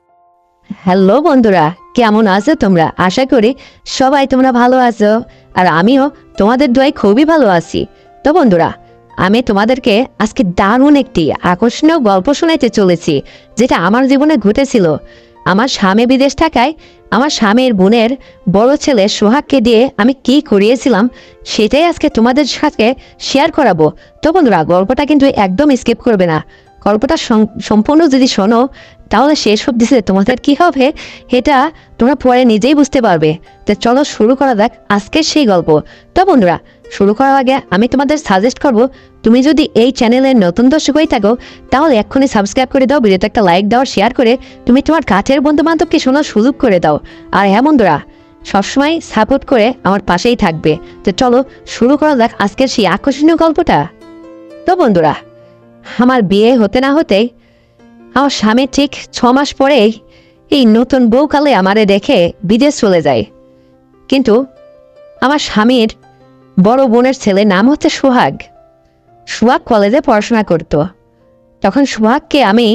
হ্যালো বন্ধুরা, কেমন আছো তোমরা? আশা করি সবাই তোমরা ভালো আছো, আর আমিও তোমাদের দোয়ায় খুবই ভালো আছি। তো বন্ধুরা, আমি তোমাদেরকে আজকে দারুণ একটি আকর্ষণীয় গল্প শোনাইতে চলেছি, যেটা আমার জীবনে ঘটেছিল। আমার স্বামী বিদেশ থাকায় আমার স্বামীর বোনের বড় ছেলে সোহাগকে দিয়ে আমি কি করিয়েছিলাম, সেটাই আজকে তোমাদের সাথে শেয়ার করাবো। তো বন্ধুরা, গল্পটা কিন্তু একদম স্কিপ করবে না। গল্পটা সম্পূর্ণ যদি শোনো, তাহলে শেষ অবধি তোমাদের কি হবে এটা তোমরা পরে নিজেই বুঝতে পারবে। তো চলো শুরু করা যাক আজকের সেই গল্প। তো বন্ধুরা, শুরু করার আগে আমি তোমাদের সাজেস্ট করব, তুমি যদি এই চ্যানেলের নতুন দর্শক হয়ে থাকো, তাহলে এক্ষুনি সাবস্ক্রাইব করে দাও, ভিডিওতে একটা লাইক দাও, শেয়ার করে তুমি তোমার কাছের বন্ধু বান্ধবকে শোনার সুযোগ করে দাও। আর হ্যাঁ বন্ধুরা, সবসময় সাপোর্ট করে আমার পাশেই থাকবে। তো চলো শুরু করা যাক আজকের সেই আকর্ষণীয় গল্পটা। তো বন্ধুরা, আমার বিয়ে হতে না হতেই আমার স্বামী ঠিক 6 মাস পরেই এই নতুন বউকালে আমারে দেখে বিদেশ চলে যায়। কিন্তু আমার স্বামীর বড় বোনের ছেলে নাম হচ্ছে সোহাগ। সোহাগ কলেজে পড়াশোনা করত। তখন সোহাগকে আমি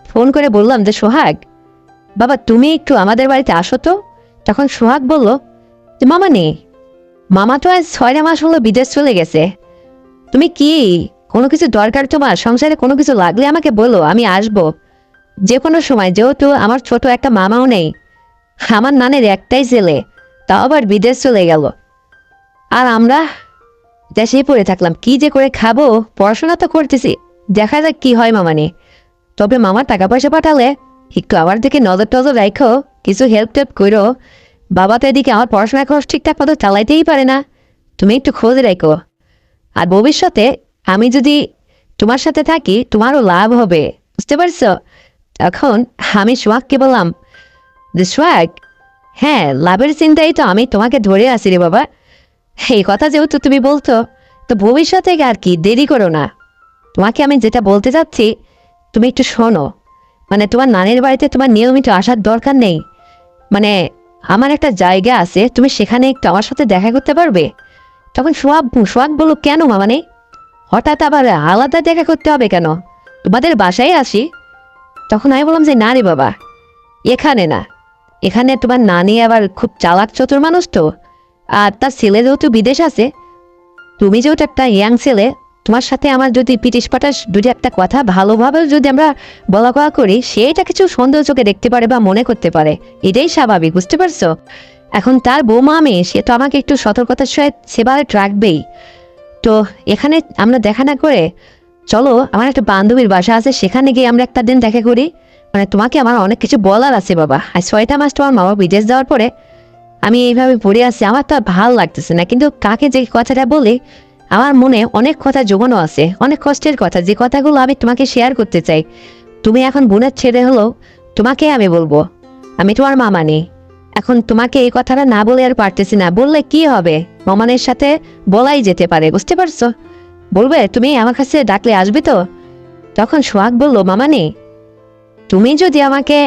ফোন করে বললাম যে, সোহাগ বাবা, তুমি একটু আমাদের বাড়িতে আসো তো। তখন সোহাগ বলল যে, মামা নেই, মামা তো আজ 6 মাস হলো বিদেশ চলে গেছে। তুমি কি কোনো কিছু দরকার তোমার সংসারে কোনো কিছু লাগলে আমাকে বলো, আমি আসবো যে কোনো সময়। যেহেতু আমার ছোট একটা মামাও নেই, আমার নানের একটাই ছেলে, তাও আবার বিদেশ চলে গেল, আর আমরা দেশেই পড়ে থাকলাম। কি যে করে খাবো? পড়াশোনা তো করতেছি, দেখা যাক কি হয় মামানি। তবে মামার টাকা পয়সা পাঠালে একটু আমার দিকে নজর টজর রাখো, কিছু হেল্প টেল্প করো। বাবা তো এদিকে আমার পড়াশোনা খরচ ঠিকঠাক মতো চালাইতেই পারে না, তুমি একটু খোঁজ রাখো। আর ভবিষ্যতে আমি যদি তোমার সাথে থাকি তোমারও লাভ হবে, বুঝতে পারছো? এখন আমি সোহাগকে বললাম যে সোহাগ, হ্যাঁ লাভের চিন্তাই তো আমি তোমাকে ধরে আসি রে বাবা। এই কথা যেহেতু তুমি বলতো, তো ভবিষ্যতে আর কি দেরি করো না। তোমাকে আমি যেটা বলতে চাচ্ছি তুমি একটু শোনো। মানে তোমার নানির বাড়িতে তোমার নিয়মিত আসার দরকার নেই। মানে আমার একটা জায়গা আছে, তুমি সেখানে একটু আমার সাথে দেখা করতে পারবে? তখন সোহাগ বললো, কেন মামানে? হঠাৎ আবার আলাদা দেখা করতে হবে কেন? তোমাদের বাসায় আসি। তখন আমি বললাম যে না রে বাবা, এখানে না, এখানে তোমার নানি আবার খুব চালাক চতুর মানুষ তো, আর তার ছেলে যেহেতু বিদেশ আছে, তুমি যেহেতু একটা ইয়াং ছেলে, তোমার সাথে আমার যদি পিটিশ পাটাশ দুটি একটা কথা ভালোভাবে যদি আমরা বলা কওয়া করি, সেটা কিছু সন্দেহ চোখে দেখতে পারে বা মনে করতে পারে, এটাই স্বাভাবিক, বুঝতে পারছো? এখন তার বৌমা আমি, সে তো আমাকে একটু সতর্কতার সহিত সেবারে রাখবেই। তো এখানে আমরা দেখা না করে চলো আমার একটা বান্ধবীর বাসা আছে, সেখানে গিয়ে আমরা একটা দিন দেখা করি। মানে তোমাকে আমার অনেক কিছু বলার আছে বাবা। আর 6টা মাস তোমার মামা বিদেশ যাওয়ার পরে আমি এইভাবে পড়ে আছি, আমার তো আর ভাল লাগতেছে না। কিন্তু কাকে যে কথাটা বলি, আমার মনে অনেক কথা জোগানো আছে, অনেক কষ্টের কথা, যে কথাগুলো আমি তোমাকে শেয়ার করতে চাই। তুমি এখন বোনের ছেলে হলো, তোমাকে আমি বলবো, আমি তোমার মামা নেই। এখন তোমাকে এই কথাটা না বলে আর পারতেছি না, বললে কি হবে? মামানের সাথে বলাই যেতে পারে, বুঝতে পারছো? বলবে তুমি আমার কাছে ডাকলে আসবে তো? তখন সোহাগ বলল, মামানি তুমি যদি আমাকে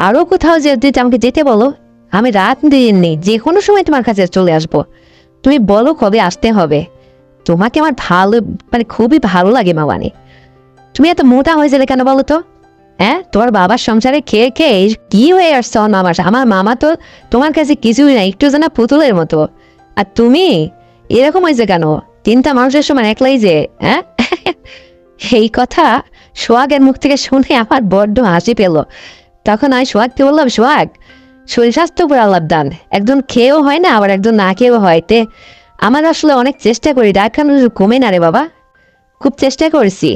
আরো কোথাও যদি আমাকে যেতে বলো, আমি রাত দিন নেই, যে কোনো সময় তোমার কাছে চলে আসবো। তুমি বলো কবে আসতে হবে। তোমাকে আমার ভালো, মানে খুবই ভালো লাগে মামানি। তুমি এত মোটা হয়ে গেলে কেন বলো তো? হ্যাঁ, তোমার বাবার সংসারে খেয়ে খেয়ে কি হয়ে আসছে আমার মামার? আমার মামা তো তোমার কাছে কিছুই না, একটু যেন পুতুলের মতো। আর তুমি এরকম হয়েছে কেন? 3টা মানুষের সময় একলাই যে, হ্যাঁ? এই কথা সোহাগের মুখ থেকে শুনে আমার বড্ড হাসি পেল। তখন আমি সোহাগকে বললাম, সোহাগ, শরীর স্বাস্থ্য উপর আল্লাহর দান, একজন খেয়েও হয় না, আবার একজন না খেয়েও হয়। তে আমার আসলে অনেক চেষ্টা করি, ডাক্তার কমে না রে বাবা, খুব চেষ্টা করেছি।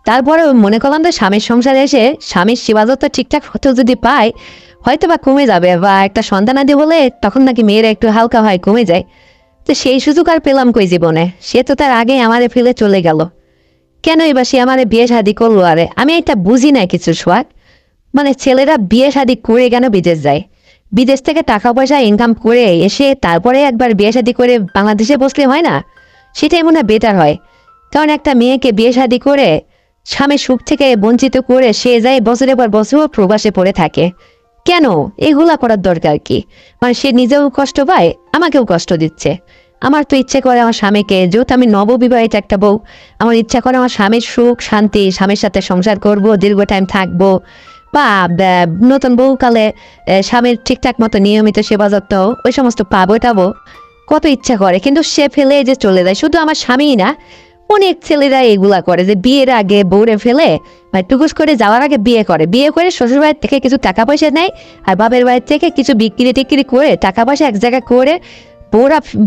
তারপরে মনে করলাম যে স্বামীর সংসারে এসে স্বামীর সেবাযত্ন ঠিকঠাক হতেও যদি পাই, হয়তো বা কমে যাবে, বা একটা সন্তানাদি হলে তখন নাকি মেয়েরা একটু হালকা হয়, কমে যায়। তো সেই সুযোগ আর পেলাম কই জীবনে? সে তো তার আগে আমারে ফেলে চলে গেল। কেন এবার সে আমারে বিয়ে শাদি করলো? আরে আমি এটা বুঝি না কিছু সোহাগ। মানে ছেলেরা বিয়ে শাদি করে কেন বিদেশ যায়? বিদেশ থেকে টাকা পয়সা ইনকাম করে এসে তারপরে একবার বিয়ে শাদি করে বাংলাদেশে বসলে হয় না? সেটাই মনে হয় বেটার হয়। কারণ একটা মেয়েকে বিয়ে শাদি করে স্বামীর সুখ থেকে বঞ্চিত করে সে যায় বছরের পর বছর প্রবাসে পড়ে থাকে। কেন এগুলা করার দরকার কি? মানে সে নিজেও কষ্ট পায়, আমাকেও কষ্ট দিচ্ছে। আমার তো ইচ্ছে করে আমার স্বামীকে, যেহেতু আমি নববিবাহিত একটা বউ, আমার ইচ্ছা করে আমার স্বামীর সুখ শান্তি, স্বামীর সাথে সংসার করব, দীর্ঘ টাইম থাকবো, বা নতুন বউকালে স্বামীর ঠিকঠাক মতো নিয়মিত সেবা যত্ন ওই সমস্ত পাবো টাবো, কত ইচ্ছা করে। কিন্তু সে ফেলে যে চলে যায়। শুধু আমার স্বামীই না, অনেক ছেলেরা এগুলা করে, যে বিয়ের আগে বউরে ফেলে মানে টুকুস করে যাওয়ার আগে বিয়ে করে, বিয়ে করে শ্বশুর বাড়ির থেকে কিছু টাকা পয়সা নেয়, আর বাপের বাড়ির থেকে কিছু বিক্রি টিক্রি করে টাকা পয়সা এক জায়গায় করে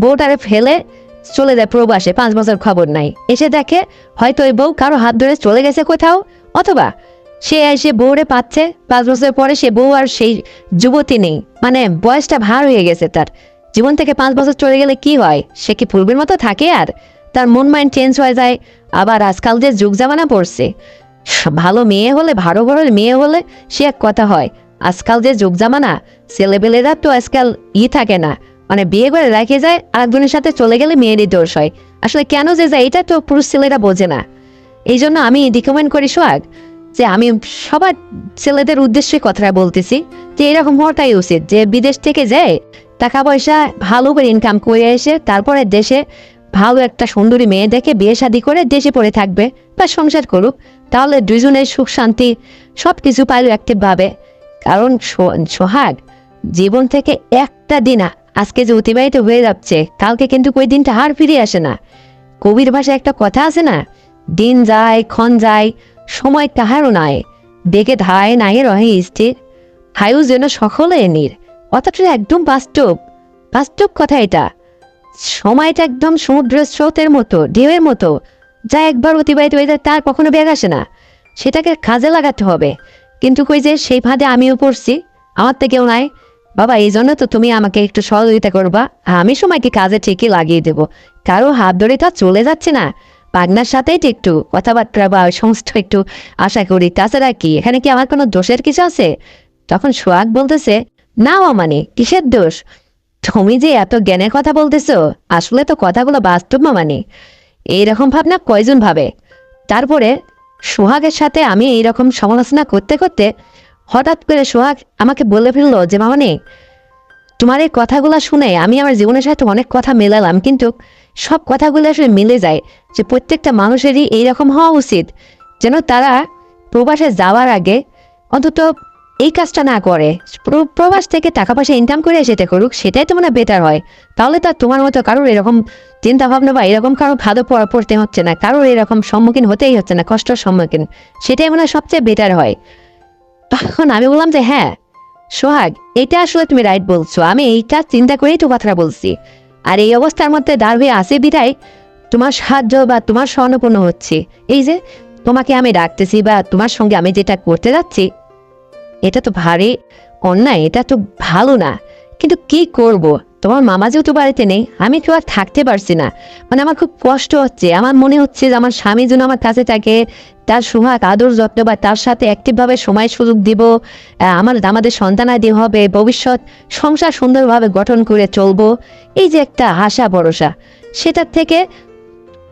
বউটারে ফেলে চলে যায় প্রবাসে, 5 বছর খবর নাই। এসে দেখে হয়তো ওই বউ কারো হাত ধরে চলে গেছে কোথাও, অথবা সে এসে বউরে পাচ্ছে 5 বছর পরে, সে বউ আর সেই যুবতী নেই, মানে বয়সটা ভার হয়ে গেছে তার। জীবন থেকে 5 বছর চলে গেলে কি হয়? সে কি পূর্বের মতো থাকে? আর তার মন মাইন্ড চেঞ্জ হয়ে যায়। আবার আজকাল যে যুগ জামানা পড়ছে, ভালো মেয়ে হলে, ভালো ঘরের মেয়ে হলে সে এক কথা হয়। আজকাল যে যুগ জামানা, ছেলেবেলেরা তো আজকাল থাকে না, মানে বিয়ে করে রেখে যায়, আরেকজনের সাথে চলে গেলে মেয়েরই দোষ হয়। আসলে কেন যে যায় এটা তো পুরুষ ছেলেরা বোঝে না। এই জন্য আমি রিকমেন্ড করি সোহাগ, যে আমি সবার ছেলেদের উদ্দেশ্যে কথাটা বলতেছি, যে এরকম হওয়াটাই উচিত, যে বিদেশ থেকে যায় টাকা পয়সা ভালো করে ইনকাম করে এসে তারপরে দেশে ভালো একটা সুন্দরী মেয়ে দেখে বিয়ে শাদী করে দেশে পড়ে থাকবে বা সংসার করুক। তাহলে দুজনের সুখ শান্তি সব কিছু পাইল অ্যাক্টিভ ভাবে। কারণ সোহাগ, জীবন থেকে একটা দিন আজকে যে অতিবাহিত হয়ে যাচ্ছে, কালকে কিন্তু ওই দিনটা আর ফিরে আসে না। কবির ভাষায় একটা কথা আছে না, দিন যায় ক্ষণ যায়, সময় কাহারও নাই, ডেকে ধায় নাই রহে স্থির, হায়ু যেন সকলে নীর। কথাটা একদম বাস্তব, বাস্তব কথা এটা। সময়টা একদম সমুদ্রের স্রোতের মতো, ঢেউয়ের মতো, যা একবার অতিবাহিত হয়ে যায় তার কখনো ব্যাগ আসে না, সেটাকে কাজে লাগাতে হবে। কিন্তু কই যে সেই ফাঁদে আমিও পড়ছি, আমার তো কেউ নাই। বাবা, এই জন্য তো তুমি আমাকে একটু সহযোগিতা করবা, আমি সময়কে কাজে ঠিকই লাগিয়ে দেবো। কারো হাত ধরে তো আর চলে যাচ্ছে না, পাগনার সাথেই তো একটু কথাবার্তা বা সমস্ত একটু আশা করি, তাছাড়া কি এখানে কি আমার কোনো দোষের কিছু আছে? তখন সোহাগ বলতেছে, না মানে কিসের দোষ? তুমি যে এত জ্ঞানের কথা বলতেছো, আসলে তো কথাগুলো বাস্তব মানে। এইরকম ভাবনা কয়জন ভাবে? তারপরে সোহাগের সাথে আমি এইরকম সমালোচনা করতে করতে হঠাৎ করে সোহাগ আমাকে বলে ফেললো যে, মামনি, তোমার এই কথাগুলো শুনে আমি আমার জীবনের সাথে অনেক কথা মেলালাম, কিন্তু সব কথাগুলো আসলে মিলে যায় যে প্রত্যেকটা মানুষেরই এইরকম হওয়া উচিত, যেন তারা প্রবাসে যাওয়ার আগে অন্তত এই কাজটা না করে, প্রবাস থেকে টাকা পয়সা ইনকাম করে সেটা করুক, সেটাই তো মনে বেটার হয়। তাহলে তার তোমার মতো কারোর এরকম চিন্তা ভাবনা বা এরকম কারো ভালো পড়তে হচ্ছে না, কারোর এরকম সম্মুখীন হতেই হচ্ছে না, কষ্টের সম্মুখীন, সেটাই মনে হয় সবচেয়ে বেটার হয়। তখন আমি বললাম যে, হ্যাঁ সোহাগ, এটা আসলে তুমি রাইট বলছো, আমি এইটা চিন্তা করেই তো কথাটা বলছি। আর এই অবস্থার মধ্যে দাঁড় হয়ে আসে বিদায় তোমার সাহায্য বা তোমার স্বর্ণপূর্ণ হচ্ছে, এই যে তোমাকে আমি ডাকতেছি বা তোমার সঙ্গে আমি যেটা করতে যাচ্ছি, এটা তো ভারী অন্যায়, এটা তো ভালো না। কিন্তু কি করব, তোমার মামা যেহেতু বাড়িতে নেই, আমি কেউ আর থাকতে পারছি না। মানে আমার খুব কষ্ট হচ্ছে, আমার মনে হচ্ছে যে আমার স্বামী যেন আমার কাছে থাকে, তার সোহাগ আদর যত্ন বা তার সাথে অ্যাক্টিভভাবে সময় সুযোগ দিব, আমাদের সন্তানাদি হবে, ভবিষ্যৎ সংসার সুন্দরভাবে গঠন করে চলবো, এই যে একটা আশা ভরসা, সেটার থেকে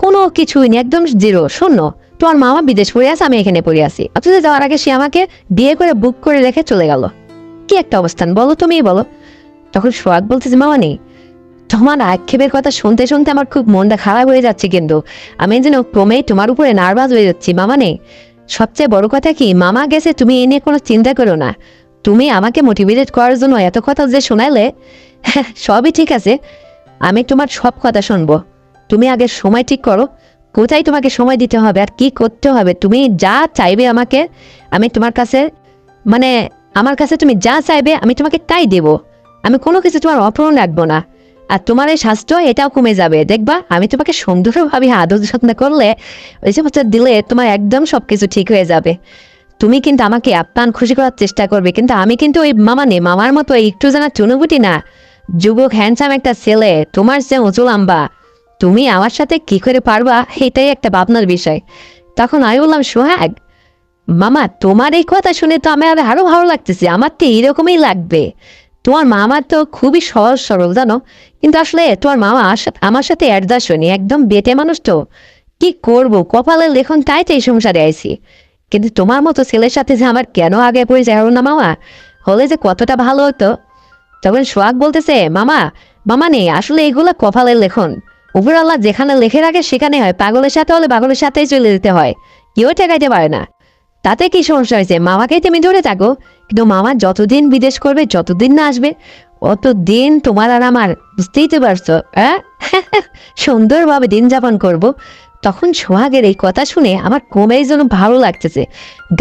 কোনো কিছুই নেই, একদম জিরো, শূন্য। তোমার মামা বিদেশ পড়ে আছে, আমি এখানে পড়ে আছি, অথচ যাওয়ার আগে সে আমাকে বিয়ে করে বুক করে রেখে চলে গেল। কি একটা অবস্থান বলো, তুমিই বলো। তখন সোহাগ বলতেছে, মামা নেই, তোমার আক্ষেপের কথা শুনতে শুনতে আমার খুব মনটা খারাপ হয়ে যাচ্ছে, কিন্তু আমি যেন ক্রমেই তোমার উপরে নার্ভাস হয়ে যাচ্ছি। মামা নেই, সবচেয়ে বড় কথা কি, মামা গেছে, তুমি এ নিয়ে কোনো চিন্তা করো না। তুমি আমাকে মোটিভেটেড করার জন্য এত কথা যে শোনাইলে, সবই ঠিক আছে, আমি তোমার সব কথা শুনবো। তুমি আগে সময় ঠিক করো, কোথায় তোমাকে সময় দিতে হবে আর কি করতে হবে, তুমি যা চাইবে আমাকে, আমি তোমার কাছে, মানে আমার কাছে তুমি যা চাইবে আমি তোমাকে তাই দেব। আমি কোনো কিছু তোমার অপূরণ রাখবো না। আর তোমার এই স্বাস্থ্য এটাও কমে যাবে, দেখবা আমি তোমাকে সুন্দরভাবে আদর যত্ন করলে, ওই যে দিলে তোমার একদম সবকিছু ঠিক হয়ে যাবে। তুমি কিন্তু আমাকে আপ্যায়ন খুশি করার চেষ্টা করবে, কিন্তু আমি কিন্তু ওই মামা নেই, মামার মতো একটু জানা চুনুবুটি না, যুবক হ্যান্ডসাম একটা ছেলে, তোমার যে উঁচু লম্বা, তুমি আমার সাথে কি করে পারবা, এটাই একটা ভাবনার বিষয়। তখন আমি বললাম, সোহাগ মামা, তোমার এই কথা শুনে তো আমার আরো ভালো লাগতেছে, আমার তো এইরকমই লাগবে। তোমার মামা তো খুবই সহজ সরল জানো, কিন্তু আসলে তোমার মামা আমার সাথে অ্যাডজাস্ট হয়নি, একদম বেটে মানুষ তো। কি করব, কপালের লেখন, তাই তো এই সংসারে আইছি। কিন্তু তোমার মতো ছেলের সাথে যে আমার কেন আগে পড়ে যায় না মামা, হলে যে কতটা ভালো হতো। তখন সোহাগ বলতেছে, মামা মামা নেই, আসলে এগুলো কপালের লেখন, উপরাল্লাহ যেখানে লেখে রাখে সেখানে হয়, পাগলের সাথে হলে পাগলের সাথেই চলে যেতে হয়, কেউ ঠেকাইতে পারে না। তাতে কি সমস্যা হয়েছে, মামাকেই তুমি ধরে থাকো, কিন্তু মামা যতদিন বিদেশ করবে, যতদিন না আসবে, অতদিন তোমার আর আমার, বুঝতেই তো পারছো, সুন্দরভাবে দিন যাপন করব। তখন সোহাগের এই কথা শুনে আমার কমেই যেন ভালো লাগতেছে,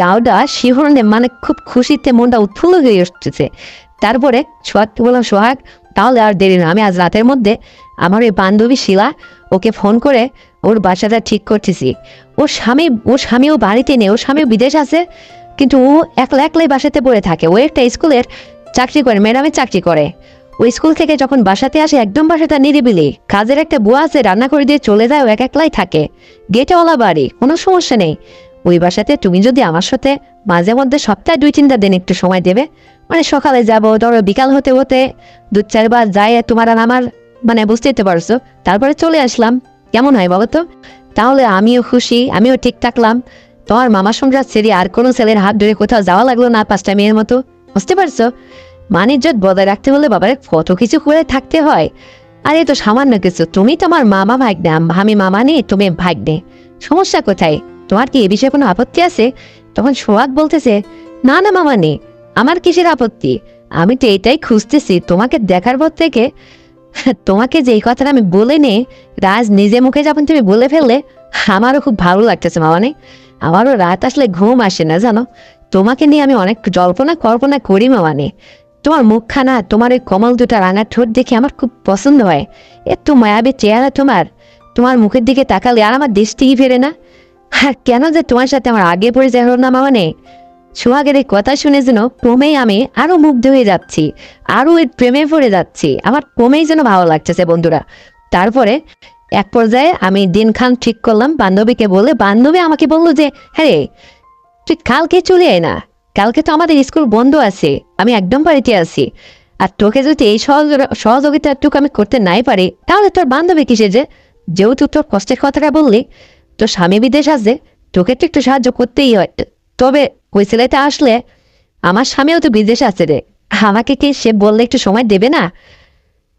গাওটা শিহরণে, মানে খুব খুশিতে মনটা উৎফুল্ল হয়ে উঠতেছে। তারপরে সোহাগকে বললাম, সোহাগ তাহলে আর দেরি না, আমি আজ রাতের মধ্যে আমার ওই বান্ধবী শিলা, ওকে ফোন করে ওর বাসাটা ঠিক করতেছি। ওর স্বামীও বাড়িতে নেই, ওর স্বামীও বিদেশ আছে, কিন্তু ও একলা একলাই বাসাতে পড়ে থাকে। ও একটা স্কুলের চাকরি করে, ম্যাডামের চাকরি করে। ওই স্কুল থেকে যখন বাসাতে আসে, একদম বাসাটা নিরিবিলি, কাজের একটা বুয়া আছে, রান্না করে দিয়ে চলে যায়, ও এক একলাই থাকে, গেটেওয়ালা বাড়ি, কোনো সমস্যা নেই। ওই বাসাতে তুমি যদি আমার সাথে মাঝে মধ্যে সপ্তাহে 2-3টা দিন একটু সময় দেবে, মানে সকালে যাব, ধরো বিকাল হতে হতে 2-4 বার যায় তোমার আর আমার, মানে বুঝতেই তো পারছো, তারপরে চলে আসলাম, কেমন হয় বলো তো? তাহলে আমিও খুশি, আমিও ঠিক থাকলাম, তোমার মামার সংসার ছেড়ে আর কোনো ছেলের হাত ধরে কোথাও যাওয়া লাগলো না 5টা মেয়ের মতো, বুঝতে পারছো? মানিজ্জত বজায় রাখতে হলে বাবার কত কিছু করে থাকতে হয়। আর এ তো সামান্য কিছু, তুমি তোমার মামা ভাগ্নে, আমি মামা নেই, তুমি ভাগ্নে, সমস্যা কোথায়? তোমার কি এ বিষয়ে কোনো আপত্তি আছে? তখন সোহাগ বলতেছে, না না মামা নেই, আমার কিসের আপত্তি, আমি তো এটাই খুঁজতেছি তোমাকে দেখার পর থেকে। তোমাকে যেই কথাটা আমি বলে নে, রাজ নিজে মুখে যখন তুমি বলে ফেললে, আমারও খুব ভালো লাগতেছে মামানে। আমারও রাত আসলে ঘুম আসে না জানো। তোমাকে নিয়ে আমি অনেক জল্পনা কল্পনা করি মামানে। তোমার মুখখানা, তোমার ওই কমল দুটা রাঙা ঠোঁট দেখে আমার খুব পছন্দ হয়। এত মায়াবী চেহারা তোমার, তোমার মুখের দিকে তাকালে আর আমার দৃষ্টিই ফেরে না। আর কেন যে তোমার সাথে আমার আগে পরিচয় হলো না মামানে, সোহাগের এই কথা শুনে যেন ক্রমেই আমি আরো মুগ্ধ হয়ে যাচ্ছি, আরো এর প্রেমে পড়ে যাচ্ছি। আমার ক্রমেই যেন ভালো লাগতেছে বন্ধুরা। তারপরে এক পর্যায়ে আমি দিনখান ঠিক করলাম বান্ধবীকে বলে। বান্ধবী আমাকে বললো যে হ্যাঁ রে, তুই কালকে চলে আয় না, কালকে তো আমাদের স্কুল বন্ধ আছে, আমি একদম বাড়িতে আছি। আর তোকে যদি এই সহযোগিতাটুকু আমি করতে নাই পারি, তাহলে তোর বান্ধবী কিসে যে? যেহেতু তোর কষ্টের কথাটা বললি, তোর স্বামী বিদেশ আছে, তোকে তো একটু সাহায্য করতেই হয়। তবে ওই ছেলেটা আসলে, আমার স্বামীও তো বিদেশে আছে রে, আমাকে কি সে বললে একটু সময় দেবে না?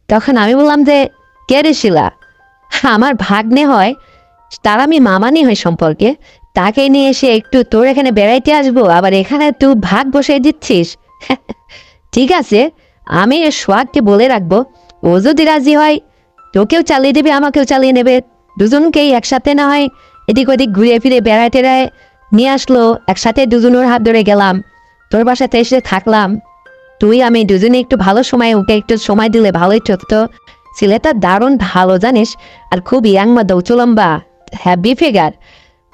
তখন আমি বললাম যে কে রে শিলা? আমার ভাগ্নে হয়, তার আমি মামানি হয় সম্পর্কে, তাকে নিয়ে এসে একটু তোর এখানে বেড়াইতে আসবো, আবার এখানে তুই ভাগ বসিয়ে দিচ্ছিস? ঠিক আছে, আমি সোহাগকে বলে রাখবো, ও যদি রাজি হয় তোকেও চালিয়ে দেবে, আমাকেও চালিয়ে নেবে, দুজনকেই একসাথে না হয় এদিক ওদিক ঘুরে ফিরে বেড়াইতে নিয়ে আসলো, একসাথে দুজনের হাত ধরে গেলাম, তোর বাসাতে এসে থাকলাম, তুই আমি দুজনে একটু ভালো সময়, ওকে একটু সময় দিলে ভালোই চলতো। ছেলেটা দারুণ ভালো জানিস, আর খুব ইয়াং মা, দৌচলম্বা, হ্যাপি ফিগার।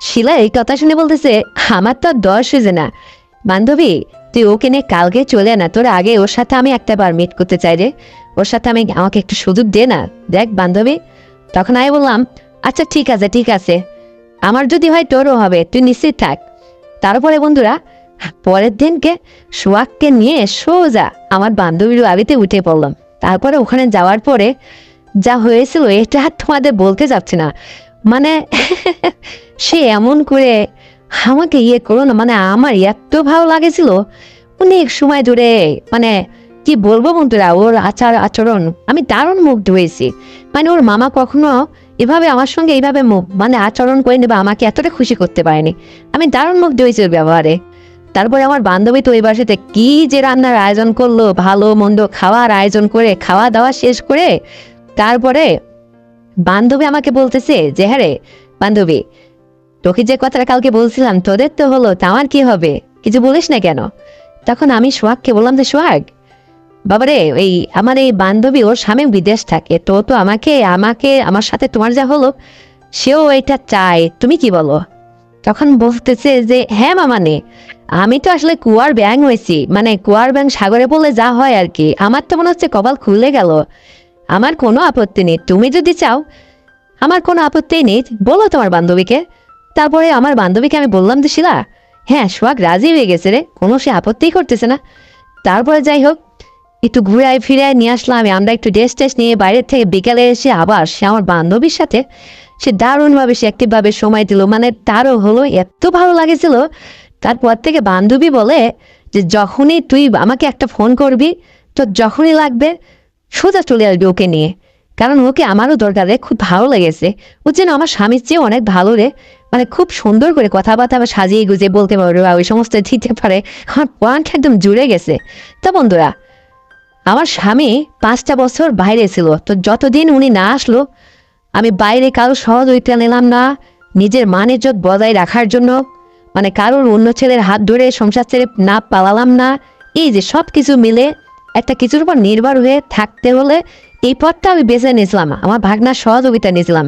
শিলা এই কথা শুনে বলতেছে আমার তো আর দশ হয়েছে না, বান্ধবী তুই ওকে নিয়ে কালকে চলে না, তোর আগে ওর সাথে আমি একটা বার মিট করতে চাই রে, ওর সাথে আমাকে একটু সুযোগ দে না, দেখ বান্ধবী। তখন আমি বললাম আচ্ছা ঠিক আছে ঠিক আছে, আমার যদি হয় তোরও হবে, তুই নিশ্চিত থাক। তারপরে বন্ধুরা, পরের দিনকে সোহাগকে নিয়ে সোজা আমার বান্ধবীর বাড়িতে উঠে পড়লাম। তারপরে ওখানে যাওয়ার পরে যা হয়েছিল এটা আর তোমাদের বলতে যাচ্ছে না। মানে সে এমন করে আমাকে ইয়ে করো না, মানে আমার এত ভালো লাগেছিল অনেক সময় ধরে। মানে কি বলবো বন্ধুরা, ওর আচরণ আমি দারুণ মুগ্ধ হয়েছি। মানে ওর মামা কখনো এভাবে আমার সঙ্গে এইভাবে মানে আচরণ করে নেবে, আমাকে এতটা খুশি করতে পারেনি। আমি দারুণ মুগ্ধ হয়েছি ওর ব্যবহারে। তারপরে আমার বান্ধবী তো ওই বাসাতে কি যে রান্নার আয়োজন করলো, ভালো মন্দ খাওয়ার আয়োজন করে, খাওয়া দাওয়া শেষ করে তারপরে বান্ধবী আমাকে বলতেছে যে হ্যাঁ রে বান্ধবী, তোকে যে কথাটা কালকে বলছিলাম তোদের তো হলো, তা আমার কি হবে, কিছু বলিস না কেন? তখন আমি সোহাগকে বললাম যে সোহাগ বাবারে, ওই আমার এই বান্ধবী, ওর স্বামী বিদেশ থাকে, তো তো আমাকে আমাকে আমার সাথে তোমার যা হলো, সেও এটা চায়, তুমি কি বলো? তখন বলতেছে যে হ্যাঁ মামানে, আমি তো আসলে কুয়ার ব্যাং হয়েছি, মানে কুয়ার ব্যাং সাগরে পড়লে যা হয় আর কি, আমার তো মনে হচ্ছে কপাল খুলে গেল। আমার কোনো আপত্তি নেই, তুমি যদি চাও, আমার কোনো আপত্তি নেই, বলো তোমার বান্ধবীকে। তারপরে আমার বান্ধবীকে আমি বললাম যে শিলা, হ্যাঁ সোহাগ রাজি হয়ে গেছে রে, কোনো সে আপত্তিই করতেছে না। তারপরে যাই হোক, একটু ঘুরায় ফিরায় নিয়ে আসলাম, আমরা একটু ড্রেস টেস্ট নিয়ে বাইরের থেকে বিকালে এসে আবার সে আমার বান্ধবীর সাথে সে দারুণভাবে সে অ্যাক্টিভভাবে সময় দিল। মানে তারও হলো এত ভালো লাগেছিল। তারপর থেকে বান্ধবী বলে যে যখনই তুই আমাকে একটা ফোন করবি, তো যখনই লাগবে সোজা চলে আসবি ওকে নিয়ে, কারণ ওকে আমারও দরকার রে, খুব ভালো লেগেছে। ও যেন আমার স্বামীর চেয়ে অনেক ভালো রে, মানে খুব সুন্দর করে কথাবার্তা সাজিয়ে গুজিয়ে বলতে পারবে বা ওই সমস্ত দিতে পারে, আমার পয়েন্ট একদম জুড়ে গেছে। তো বন্ধুরা, আমার স্বামী 5টা বছর বাইরে ছিল, তো যতদিন উনি না আসলো আমি বাইরে কারো সহযোগিতা নিলাম না, নিজের মান ইজ্জত বজায় রাখার জন্য, মানে কারোর অন্য ছেলের হাত ধরে সংসার ছেড়ে না পালালাম না। এই যে সব কিছু মিলে একটা কিছুর উপর নির্ভর হয়ে থাকতে হলে এই পথটা আমি বেছে নিয়েছিলাম, আমার ভাগনার সহযোগিতা নিয়েছিলাম।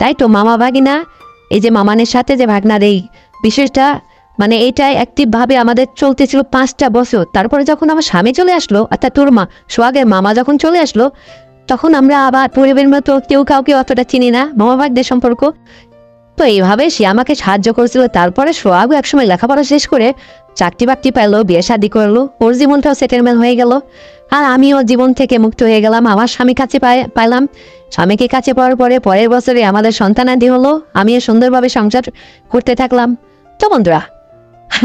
তাই তো মামা ভাগিনা, এই যে মামানের সাথে যে ভাগনার এই বিশেষটা, মানে এইটাই অ্যাক্টিভভাবে আমাদের চলতেছিল 5টা বছর। তারপরে যখন আমার স্বামী চলে আসলো, অর্থাৎ তোর সোহাগের মামা যখন চলে আসলো, তখন আমরা আবার পরিবারের মতো কেউ কাউকে অতটা চিনি না, মামা ভাগদের সম্পর্ক। তো এইভাবে সে আমাকে সাহায্য করেছিল। তারপরে সোহাগও একসময় লেখাপড়া শেষ করে চাকরি বাকরি পাইলো, বিয়ে শাদী করলো, ওর জীবনটাও সেটেলমেন্ট হয়ে গেল, আর আমিও জীবন থেকে মুক্ত হয়ে গেলাম, আমার স্বামী কাছে পাইলাম। স্বামীকে কাছে পাওয়ার পরে পরের বছরে আমাদের সন্তানাদি হলো, আমিও সুন্দরভাবে সংসার করতে থাকলাম। তো বন্ধুরা,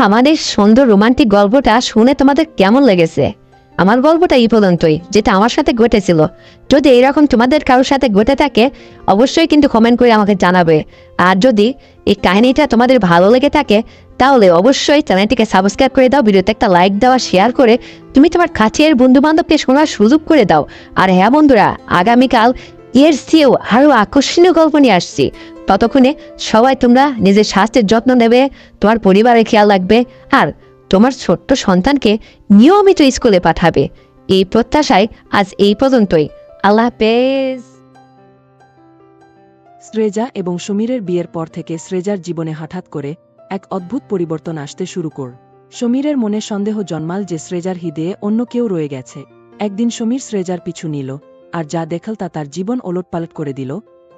আমাদের সুন্দর রোমান্টিক গল্পটা শুনে তোমাদের কেমন লেগেছে আমার গল্পটা এই পর্যন্তই, যেটা আমার সাথে ঘটেছিল। যদি এরকম তোমাদের কারোর সাথে ঘটে থাকে অবশ্যই কিন্তু কমেন্ট করে আমাকে জানাবে। আর যদি এই কাহিনীটা তোমাদের ভালো লেগে থাকে তাহলে অবশ্যই চ্যানেলটিকে সাবস্ক্রাইব করে দাও, ভিডিওতে একটা লাইক দেওয়া, শেয়ার করে তুমি তোমার কাছের বন্ধু বান্ধবকে শোনার সুযোগ করে দাও। আর হ্যাঁ বন্ধুরা, আগামীকাল এর চেয়েও আরো আকর্ষণীয় গল্প নিয়ে আসছি। ততক্ষণে সবাই তোমরা নিজের স্বাস্থ্যের যত্ন নেবে, তোমার পরিবারের খেয়াল রাখবে, আর তোমার ছোট্ট সন্তানকে নিয়মিত স্কুলে পাঠাবে। এই প্রত্যাশায় আজ এই পর্যন্তই। আল্লাহ হাফেজ। শ্রেজা এবং সমীরের বিয়ের পর থেকে শ্রেজার জীবনে হঠাৎ করে এক অদ্ভুত পরিবর্তন আসতে শুরু কর। সমীরের মনে সন্দেহ জন্মাল যে শ্রেজার হৃদয়ে অন্য কেউ রয়ে গেছে। একদিন সমীর শ্রেজার পিছু নিল, আর যা দেখল তা তার জীবন ওলটপালট করে দিল।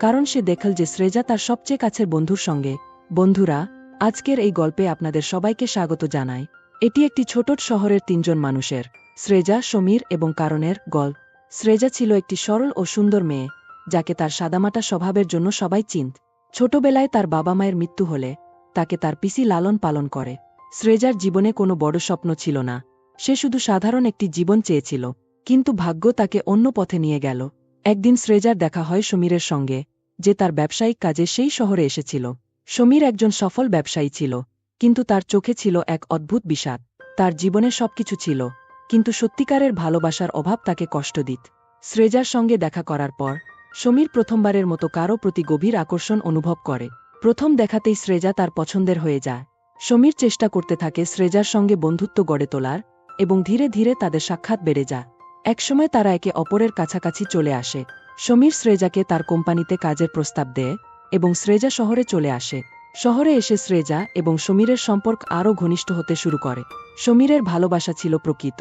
কারণ সে দেখল যে শ্রেজা তার সবচেয়ে কাছের বন্ধুর সঙ্গে। বন্ধুরা, আজকের এই গল্পে আপনাদের সবাইকে স্বাগত জানাই। এটি একটি ছোট শহরের তিনজন মানুষের, শ্রেজা, সমীর এবং কারণের গল্প। শ্রেজা ছিল একটি সরল ও সুন্দর মেয়ে, যাকে তার সাদামাটা স্বভাবের জন্য সবাই চিনত। ছোটবেলায় তার বাবা মায়ের মৃত্যু হলে তাকে তার পিসি লালন পালন করে। শ্রেজার জীবনে কোনো বড় স্বপ্ন ছিল না, সে শুধু সাধারণ একটি জীবন চেয়েছিল। কিন্তু ভাগ্য তাকে অন্য পথে নিয়ে গেল। একদিন শ্রেজার দেখা হয় সমীরের সঙ্গে, যে তার ব্যবসায়িক কাজে সেই শহরে এসেছিল। সমীর একজন সফল ব্যবসায়ী ছিল, কিন্তু তার চোখে ছিল এক অদ্ভুত বিষাদ। তার জীবনে সবকিছু ছিল, কিন্তু সত্যিকারের ভালোবাসার অভাব তাকে কষ্ট দিত। শ্রেজার সঙ্গে দেখা করার পর সমীর প্রথমবারের মতো কারও প্রতি গভীর আকর্ষণ অনুভব করে। প্রথম দেখাতেই শ্রেজা তার পছন্দের হয়ে যায়। সমীর চেষ্টা করতে থাকে শ্রেজার সঙ্গে বন্ধুত্ব গড়ে তোলার, এবং ধীরে ধীরে তাদের সাক্ষাৎ বেড়ে যায়। একসময় তারা একে অপরের কাছাকাছি চলে আসে। সমীর শ্রেজাকে তার কোম্পানিতে কাজের প্রস্তাব দেয়, এবং শ্রেজা শহরে চলে আসে। শহরে এসে শ্রেজা এবং সমীরের সম্পর্ক আরও ঘনিষ্ঠ হতে শুরু করে। সমীরের ভালোবাসা ছিল প্রকৃত,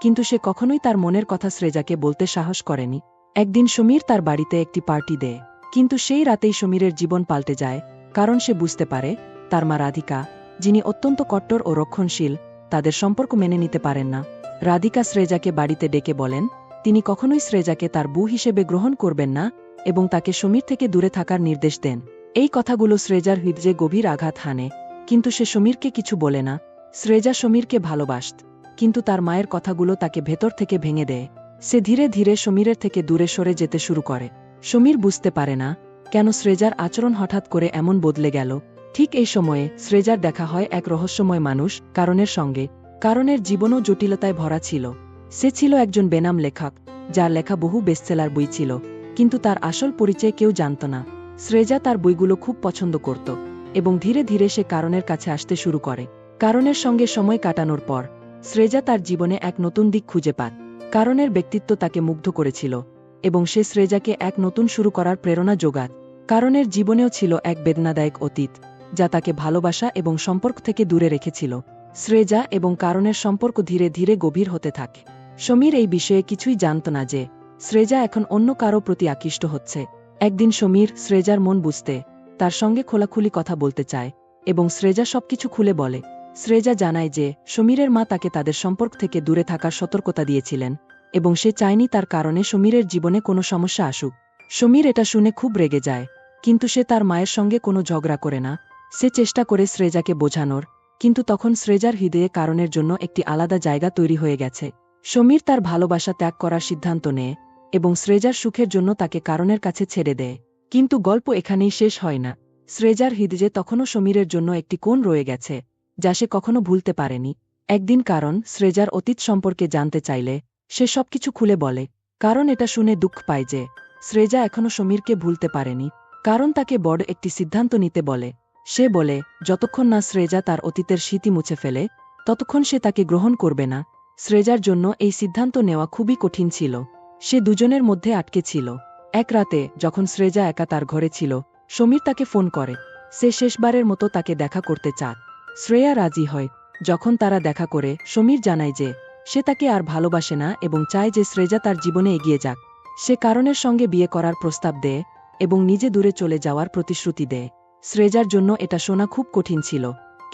কিন্তু সে কখনোই তার মনের কথা শ্রেজাকে বলতে সাহস করেনি। একদিন সমীর তার বাড়িতে একটি পার্টি দেয়, কিন্তু সেই রাতেই সমীরের জীবন পাল্টে যায়। কারণ সে বুঝতে পারে তার মা রাধিকা, যিনি অত্যন্ত কট্টর ও রক্ষণশীল, তাদের সম্পর্ক মেনে নিতে পারেন না। রাধিকা শ্রেজাকে বাড়িতে ডেকে বলেন তিনি কখনোই শ্রেজাকে তার বউ হিসেবে গ্রহণ করবেন না, এবং তাকে সমীর থেকে দূরে থাকার নির্দেশ দেন। এই কথাগুলো শ্রেজার হৃদয়ে গভীর আঘাত হানে, কিন্তু সে সমীরকে কিছু বলে না। শ্রেজা সমীরকে ভালোবাসত, কিন্তু তার মায়ের কথাগুলো তাকে ভেতর থেকে ভেঙে দেয়। সে ধীরে ধীরে সমীরের থেকে দূরে সরে যেতে শুরু করে। সমীর বুঝতে পারে না কেন শ্রেজার আচরণ হঠাৎ করে এমন বদলে গেল। ঠিক এই সময়ে শ্রেজার দেখা হয় এক রহস্যময় মানুষ, কারণের সঙ্গে। কারণের জীবনও জটিলতায় ভরা ছিল। সে ছিল একজন বেনাম লেখক, যার লেখা বহু বেস্টসেলার বই ছিল, কিন্তু তার আসল পরিচয় কেউ জানত না। শ্রেজা তার বইগুলো খুব পছন্দ করত, এবং ধীরে ধীরে সে কারণের কাছে আসতে শুরু করে। কারণের সঙ্গে সময় কাটানোর পর শ্রেজা তার জীবনে এক নতুন দিক খুঁজে পায়। কারণের ব্যক্তিত্ব তাকে মুগ্ধ করেছিল, এবং সে শ্রেজাকে এক নতুন শুরু করার প্রেরণা যোগায়। কারণের জীবনেও ছিল এক বেদনাদায়ক অতীত, যা তাকে ভালোবাসা এবং সম্পর্ক থেকে দূরে রেখেছিল। শ্রেজা এবং কারণের সম্পর্ক ধীরে ধীরে গভীর হতে থাকে। সমীর এই বিষয়ে কিছুই জানত না যে শ্রেজা এখন অন্য কারো প্রতি আকৃষ্ট হচ্ছে। একদিন সমীর শ্রেজার মন বুঝতে তার সঙ্গে খোলাখুলি কথা বলতে চায়, এবং শ্রেজা সবকিছু খুলে বলে। শ্রেজা জানায় যে সমীরের মা তাকে তাদের সম্পর্ক থেকে দূরে থাকার সতর্কতা দিয়েছিলেন, এবং সে চায়নি তার কারণে সমীরের জীবনে কোনো সমস্যা আসুক। সমীর এটা শুনে খুব রেগে যায়, কিন্তু সে তার মায়ের সঙ্গে কোনো ঝগড়া করে না। সে চেষ্টা করে শ্রেজাকে বোঝানোর, কিন্তু তখন শ্রেজার হৃদয়ে কারণের জন্য একটি আলাদা জায়গা তৈরি হয়ে গেছে। সমীর তার ভালোবাসা ত্যাগ করার সিদ্ধান্ত নেয়, এবং শ্রেজার সুখের জন্য তাকে কারণের কাছে ছেড়ে দেয়। কিন্তু গল্প এখানেই শেষ হয় না। শ্রেজার হৃদয়ে তখনও সমীরের জন্য একটি কোণ রয়ে গেছে, যা সে কখনো ভুলতে পারেনি। একদিন কারণ শ্রেজার অতীত সম্পর্কে জানতে চাইলে সে সবকিছু খুলে বলে। কারণ এটা শুনে দুঃখ পায় যে শ্রেজা এখনো সমীরকে ভুলতে পারেনি। কারণ তাকে বড় একটি সিদ্ধান্ত নিতে বলে। সে বলে যতক্ষণ না শ্রেজা তার অতীতের স্মৃতি মুছে ফেলে, ততক্ষণ সে তাকে গ্রহণ করবে না। শ্রেজার জন্য এই সিদ্ধান্ত নেওয়া খুবই কঠিন ছিল। সে দুজনের মধ্যে আটকে ছিল। এক রাতে যখন শ্রেজা একা তার ঘরে ছিল, সমীর তাকে ফোন করে। সে শেষবারের মতো তাকে দেখা করতে চায়। শ্রেয়া রাজি হয়। যখন তারা দেখা করে, সমীর জানায় যে সে তাকে আর ভালোবাসে না এবং চায় যে শ্রেজা তার জীবনে এগিয়ে যাক। সে কারণের সঙ্গে বিয়ে করার প্রস্তাব দেয়, এবং নিজে দূরে চলে যাওয়ার প্রতিশ্রুতি দেয়। শ্রেজার জন্য এটা শোনা খুব কঠিন ছিল,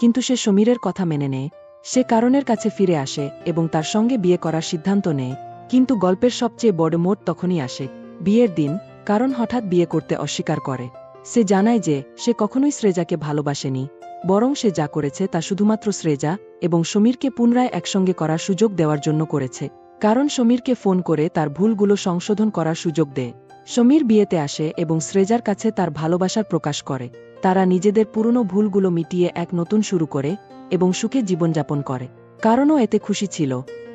কিন্তু সে সমীরের কথা মেনে নেয়। সে কারণের কাছে ফিরে আসে এবং তার সঙ্গে বিয়ে করার সিদ্ধান্ত নেয়। কিন্তু গল্পের সবচেয়ে বড় মোড় তখনই আসে। বিয়ের দিন কারণ হঠাৎ বিয়ে করতে অস্বীকার করে। সে জানায় যে সে কখনোই শ্রেজাকে ভালোবাসেনি, বরং সে যা করেছে তা শুধুমাত্র শ্রেজা এবং সমীরকে পুনরায় একসঙ্গে করার সুযোগ দেওয়ার জন্য করেছে। কারণ সমীরকে ফোন করে তার ভুলগুলো সংশোধন করার সুযোগ দেয়। সমীর বিয়েতে আসে এবং স্রেজার কাছে তার ভালোবাসার প্রকাশ করে। তারা নিজেদের পুরনো ভুলগুলো মিটিয়ে এক নতুন শুরু করে এবং সুখে জীবনযাপন করে। কারণও এতে খুশি ছিল,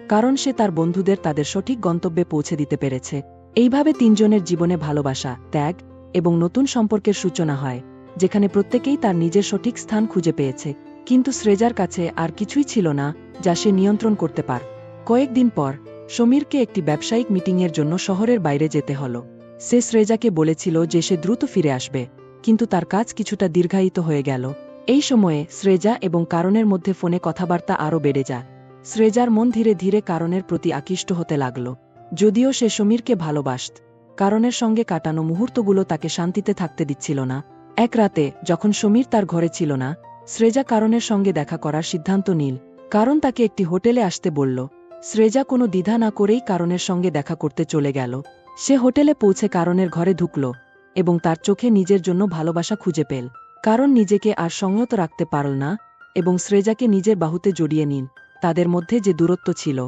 কারণ সে তার বন্ধুদের তাদের সঠিক গন্তব্যে পৌঁছে দিতে পেরেছে। এইভাবে তিনজনের জীবনে ভালোবাসা, ত্যাগ এবং নতুন সম্পর্কের সূচনা হয়, যেখানে প্রত্যেকেই তার নিজের সঠিক স্থান খুঁজে পেয়েছে। কিন্তু স্রেজার কাছে আর কিছুই ছিল না যা সে নিয়ন্ত্রণ করতে পার। কয়েকদিন পর সমীরকে একটি ব্যবসায়িক মিটিংয়ের জন্য শহরের বাইরে যেতে হলো। সে স্রেজাকে বলেছিল যে সে দ্রুত ফিরে আসবে, কিন্তু তার কাজ কিছুটা দীর্ঘায়িত হয়ে গেল। এই সময়ে স্রেজা এবং কারণের মধ্যে ফোনে কথাবার্তা আরও বেড়ে যায়। স্রেজার মন ধীরে ধীরে কারণের প্রতি আকৃষ্ট হতে লাগল। যদিও সে সমীরকে ভালোবাসত, কারণের সঙ্গে কাটানো মুহূর্তগুলো তাকে শান্তিতে থাকতে দিচ্ছিল না। এক রাতে যখন সমীর তার ঘরে ছিল না, স্রেজা কারণের সঙ্গে দেখা করার সিদ্ধান্ত নিল। কারণ তাকে একটি হোটেলে আসতে বলল। স্রেজা কোনো দ্বিধা না করেই কারণের সঙ্গে দেখা করতে চলে গেল। সে হোটেলে পৌঁছে কারণের ঘরে ঢুকল এবং তার চোখে নিজের জন্য ভালোবাসা খুঁজে পেল। কারণ নিজেকে আর সংযত রাখতে পারল না এবং স্রেজাকে নিজের বাহুতে জড়িয়ে নিল। তাদের মধ্যে যে দূরত্ব ছিল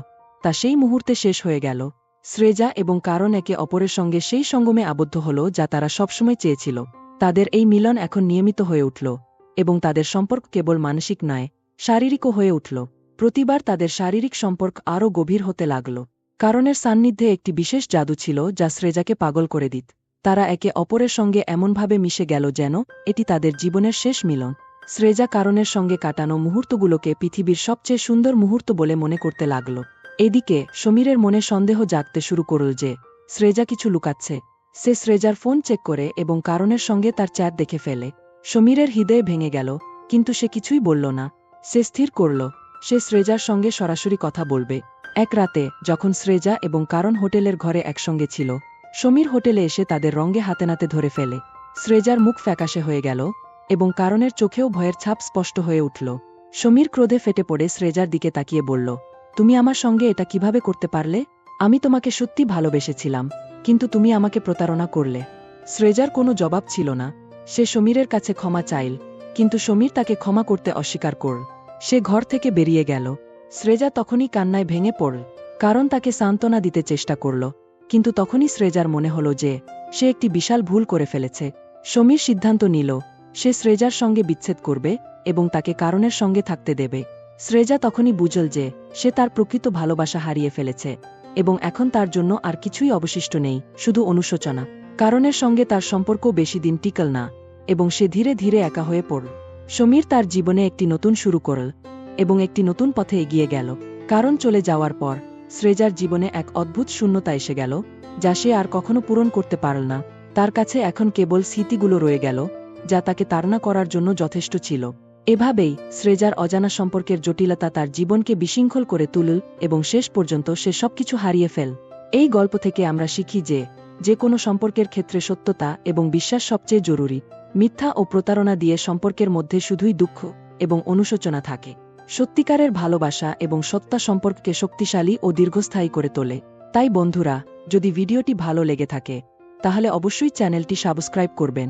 তা সেই মুহূর্তে শেষ হয়ে গেল। স্রেজা এবং কারণ একে অপরের সঙ্গে সেই সঙ্গমে আবদ্ধ হল যা তারা সবসময় চেয়েছিল। তাদের এই মিলন এখন নিয়মিত হয়ে উঠল এবং তাদের সম্পর্ক কেবল মানসিক নয়, শারীরিকও হয়ে উঠল। প্রতিবার তাদের শারীরিক সম্পর্ক আরও গভীর হতে লাগল। কারণের সান্নিধ্যে একটি বিশেষ জাদু ছিল যা স্রেজাকে পাগল করে দিত। তারা একে অপরের সঙ্গে এমনভাবে মিশে গেল যেন এটি তাদের জীবনের শেষ মিলন। স্রেজা কারণের সঙ্গে কাটানো মুহূর্তগুলোকে পৃথিবীর সবচেয়ে সুন্দর মুহূর্ত বলে মনে করতে লাগল। এদিকে সমীরের মনে সন্দেহ জাগতে শুরু করল যে স্রেজা কিছু লুকাচ্ছে। সে স্রেজার ফোন চেক করে এবং কারণের সঙ্গে তার চ্যাট দেখে ফেলে। সমীরের হৃদয় ভেঙে গেল, কিন্তু সে কিছুই বলল না। সে স্থির করল সে স্রেজার সঙ্গে সরাসরি কথা বলবে। এক রাতে যখন স্রেজা এবং কারণ হোটেলের ঘরে একসঙ্গে ছিল, সমীর হোটেলে এসে তাদের রঙে হাতে নাতে ধরে ফেলে। স্রেজার মুখ ফ্যাকাশে হয়ে গেল এবং কারণের চোখেও ভয়ের ছাপ স্পষ্ট হয়ে উঠল। সমীর ক্রোধে ফেটে পড়ে স্রেজার দিকে তাকিয়ে বলল, তুমি আমার সঙ্গে এটা কিভাবে করতে পারলে? আমি তোমাকে সত্যি ভালোবেসেছিলাম, কিন্তু তুমি আমাকে প্রতারণা করলে। স্রেজার কোনো জবাব ছিল না। সে সমীরের কাছে ক্ষমা চাইল, কিন্তু সমীর তাকে ক্ষমা করতে অস্বীকার করল। সে ঘর থেকে বেরিয়ে গেল। স্রেজা তখনই কান্নায় ভেঙে পড়ল। কারণ তাকে সান্ত্বনা দিতে চেষ্টা করল, কিন্তু তখনই স্রেজার মনে হল যে সে একটি বিশাল ভুল করে ফেলেছে। সমীর সিদ্ধান্ত নিল সে স্রেজার সঙ্গে বিচ্ছেদ করবে এবং তাকে কারণের সঙ্গে থাকতে দেবে। স্রেজা তখনই বুঝল যে সে তার প্রকৃত ভালোবাসা হারিয়ে ফেলেছে এবং এখন তার জন্য আর কিছুই অবশিষ্ট নেই, শুধু অনুশোচনা। কারণের সঙ্গে তার সম্পর্ক বেশি দিন টিকল না এবং সে ধীরে ধীরে একা হয়ে পড়ল। সমীর তার জীবনে একটি নতুন শুরু করল এবং একটি নতুন পথে এগিয়ে গেল। কারণ চলে যাওয়ার পর স্রেজার জীবনে এক অদ্ভুত শূন্যতা এসে গেল, যা সে আর কখনো পূরণ করতে পারল না। তার কাছে এখন কেবল স্মৃতিগুলো রয়ে গেল যা তাকে তাড়না করার জন্য যথেষ্ট ছিল। এভাবেই স্রেজার অজানা সম্পর্কের জটিলতা তার জীবনকে বিশৃঙ্খল করে তুলল এবং শেষ পর্যন্ত সে সবকিছু হারিয়ে ফেল। এই গল্প থেকে আমরা শিখি যে কোনো সম্পর্কের ক্ষেত্রে সত্যতা এবং বিশ্বাস সবচেয়ে জরুরি। মিথ্যা ও প্রতারণা দিয়ে সম্পর্কের মধ্যে শুধুই দুঃখ এবং অনুশোচনা থাকে। সত্যিকারের ভালোবাসা এবং সত্তা সম্পর্ককে শক্তিশালী ও দীর্ঘস্থায়ী করে তোলে। তাই বন্ধুরা, যদি ভিডিওটি ভালো লেগে থাকে তাহলে অবশ্যই চ্যানেলটি সাবস্ক্রাইব করবেন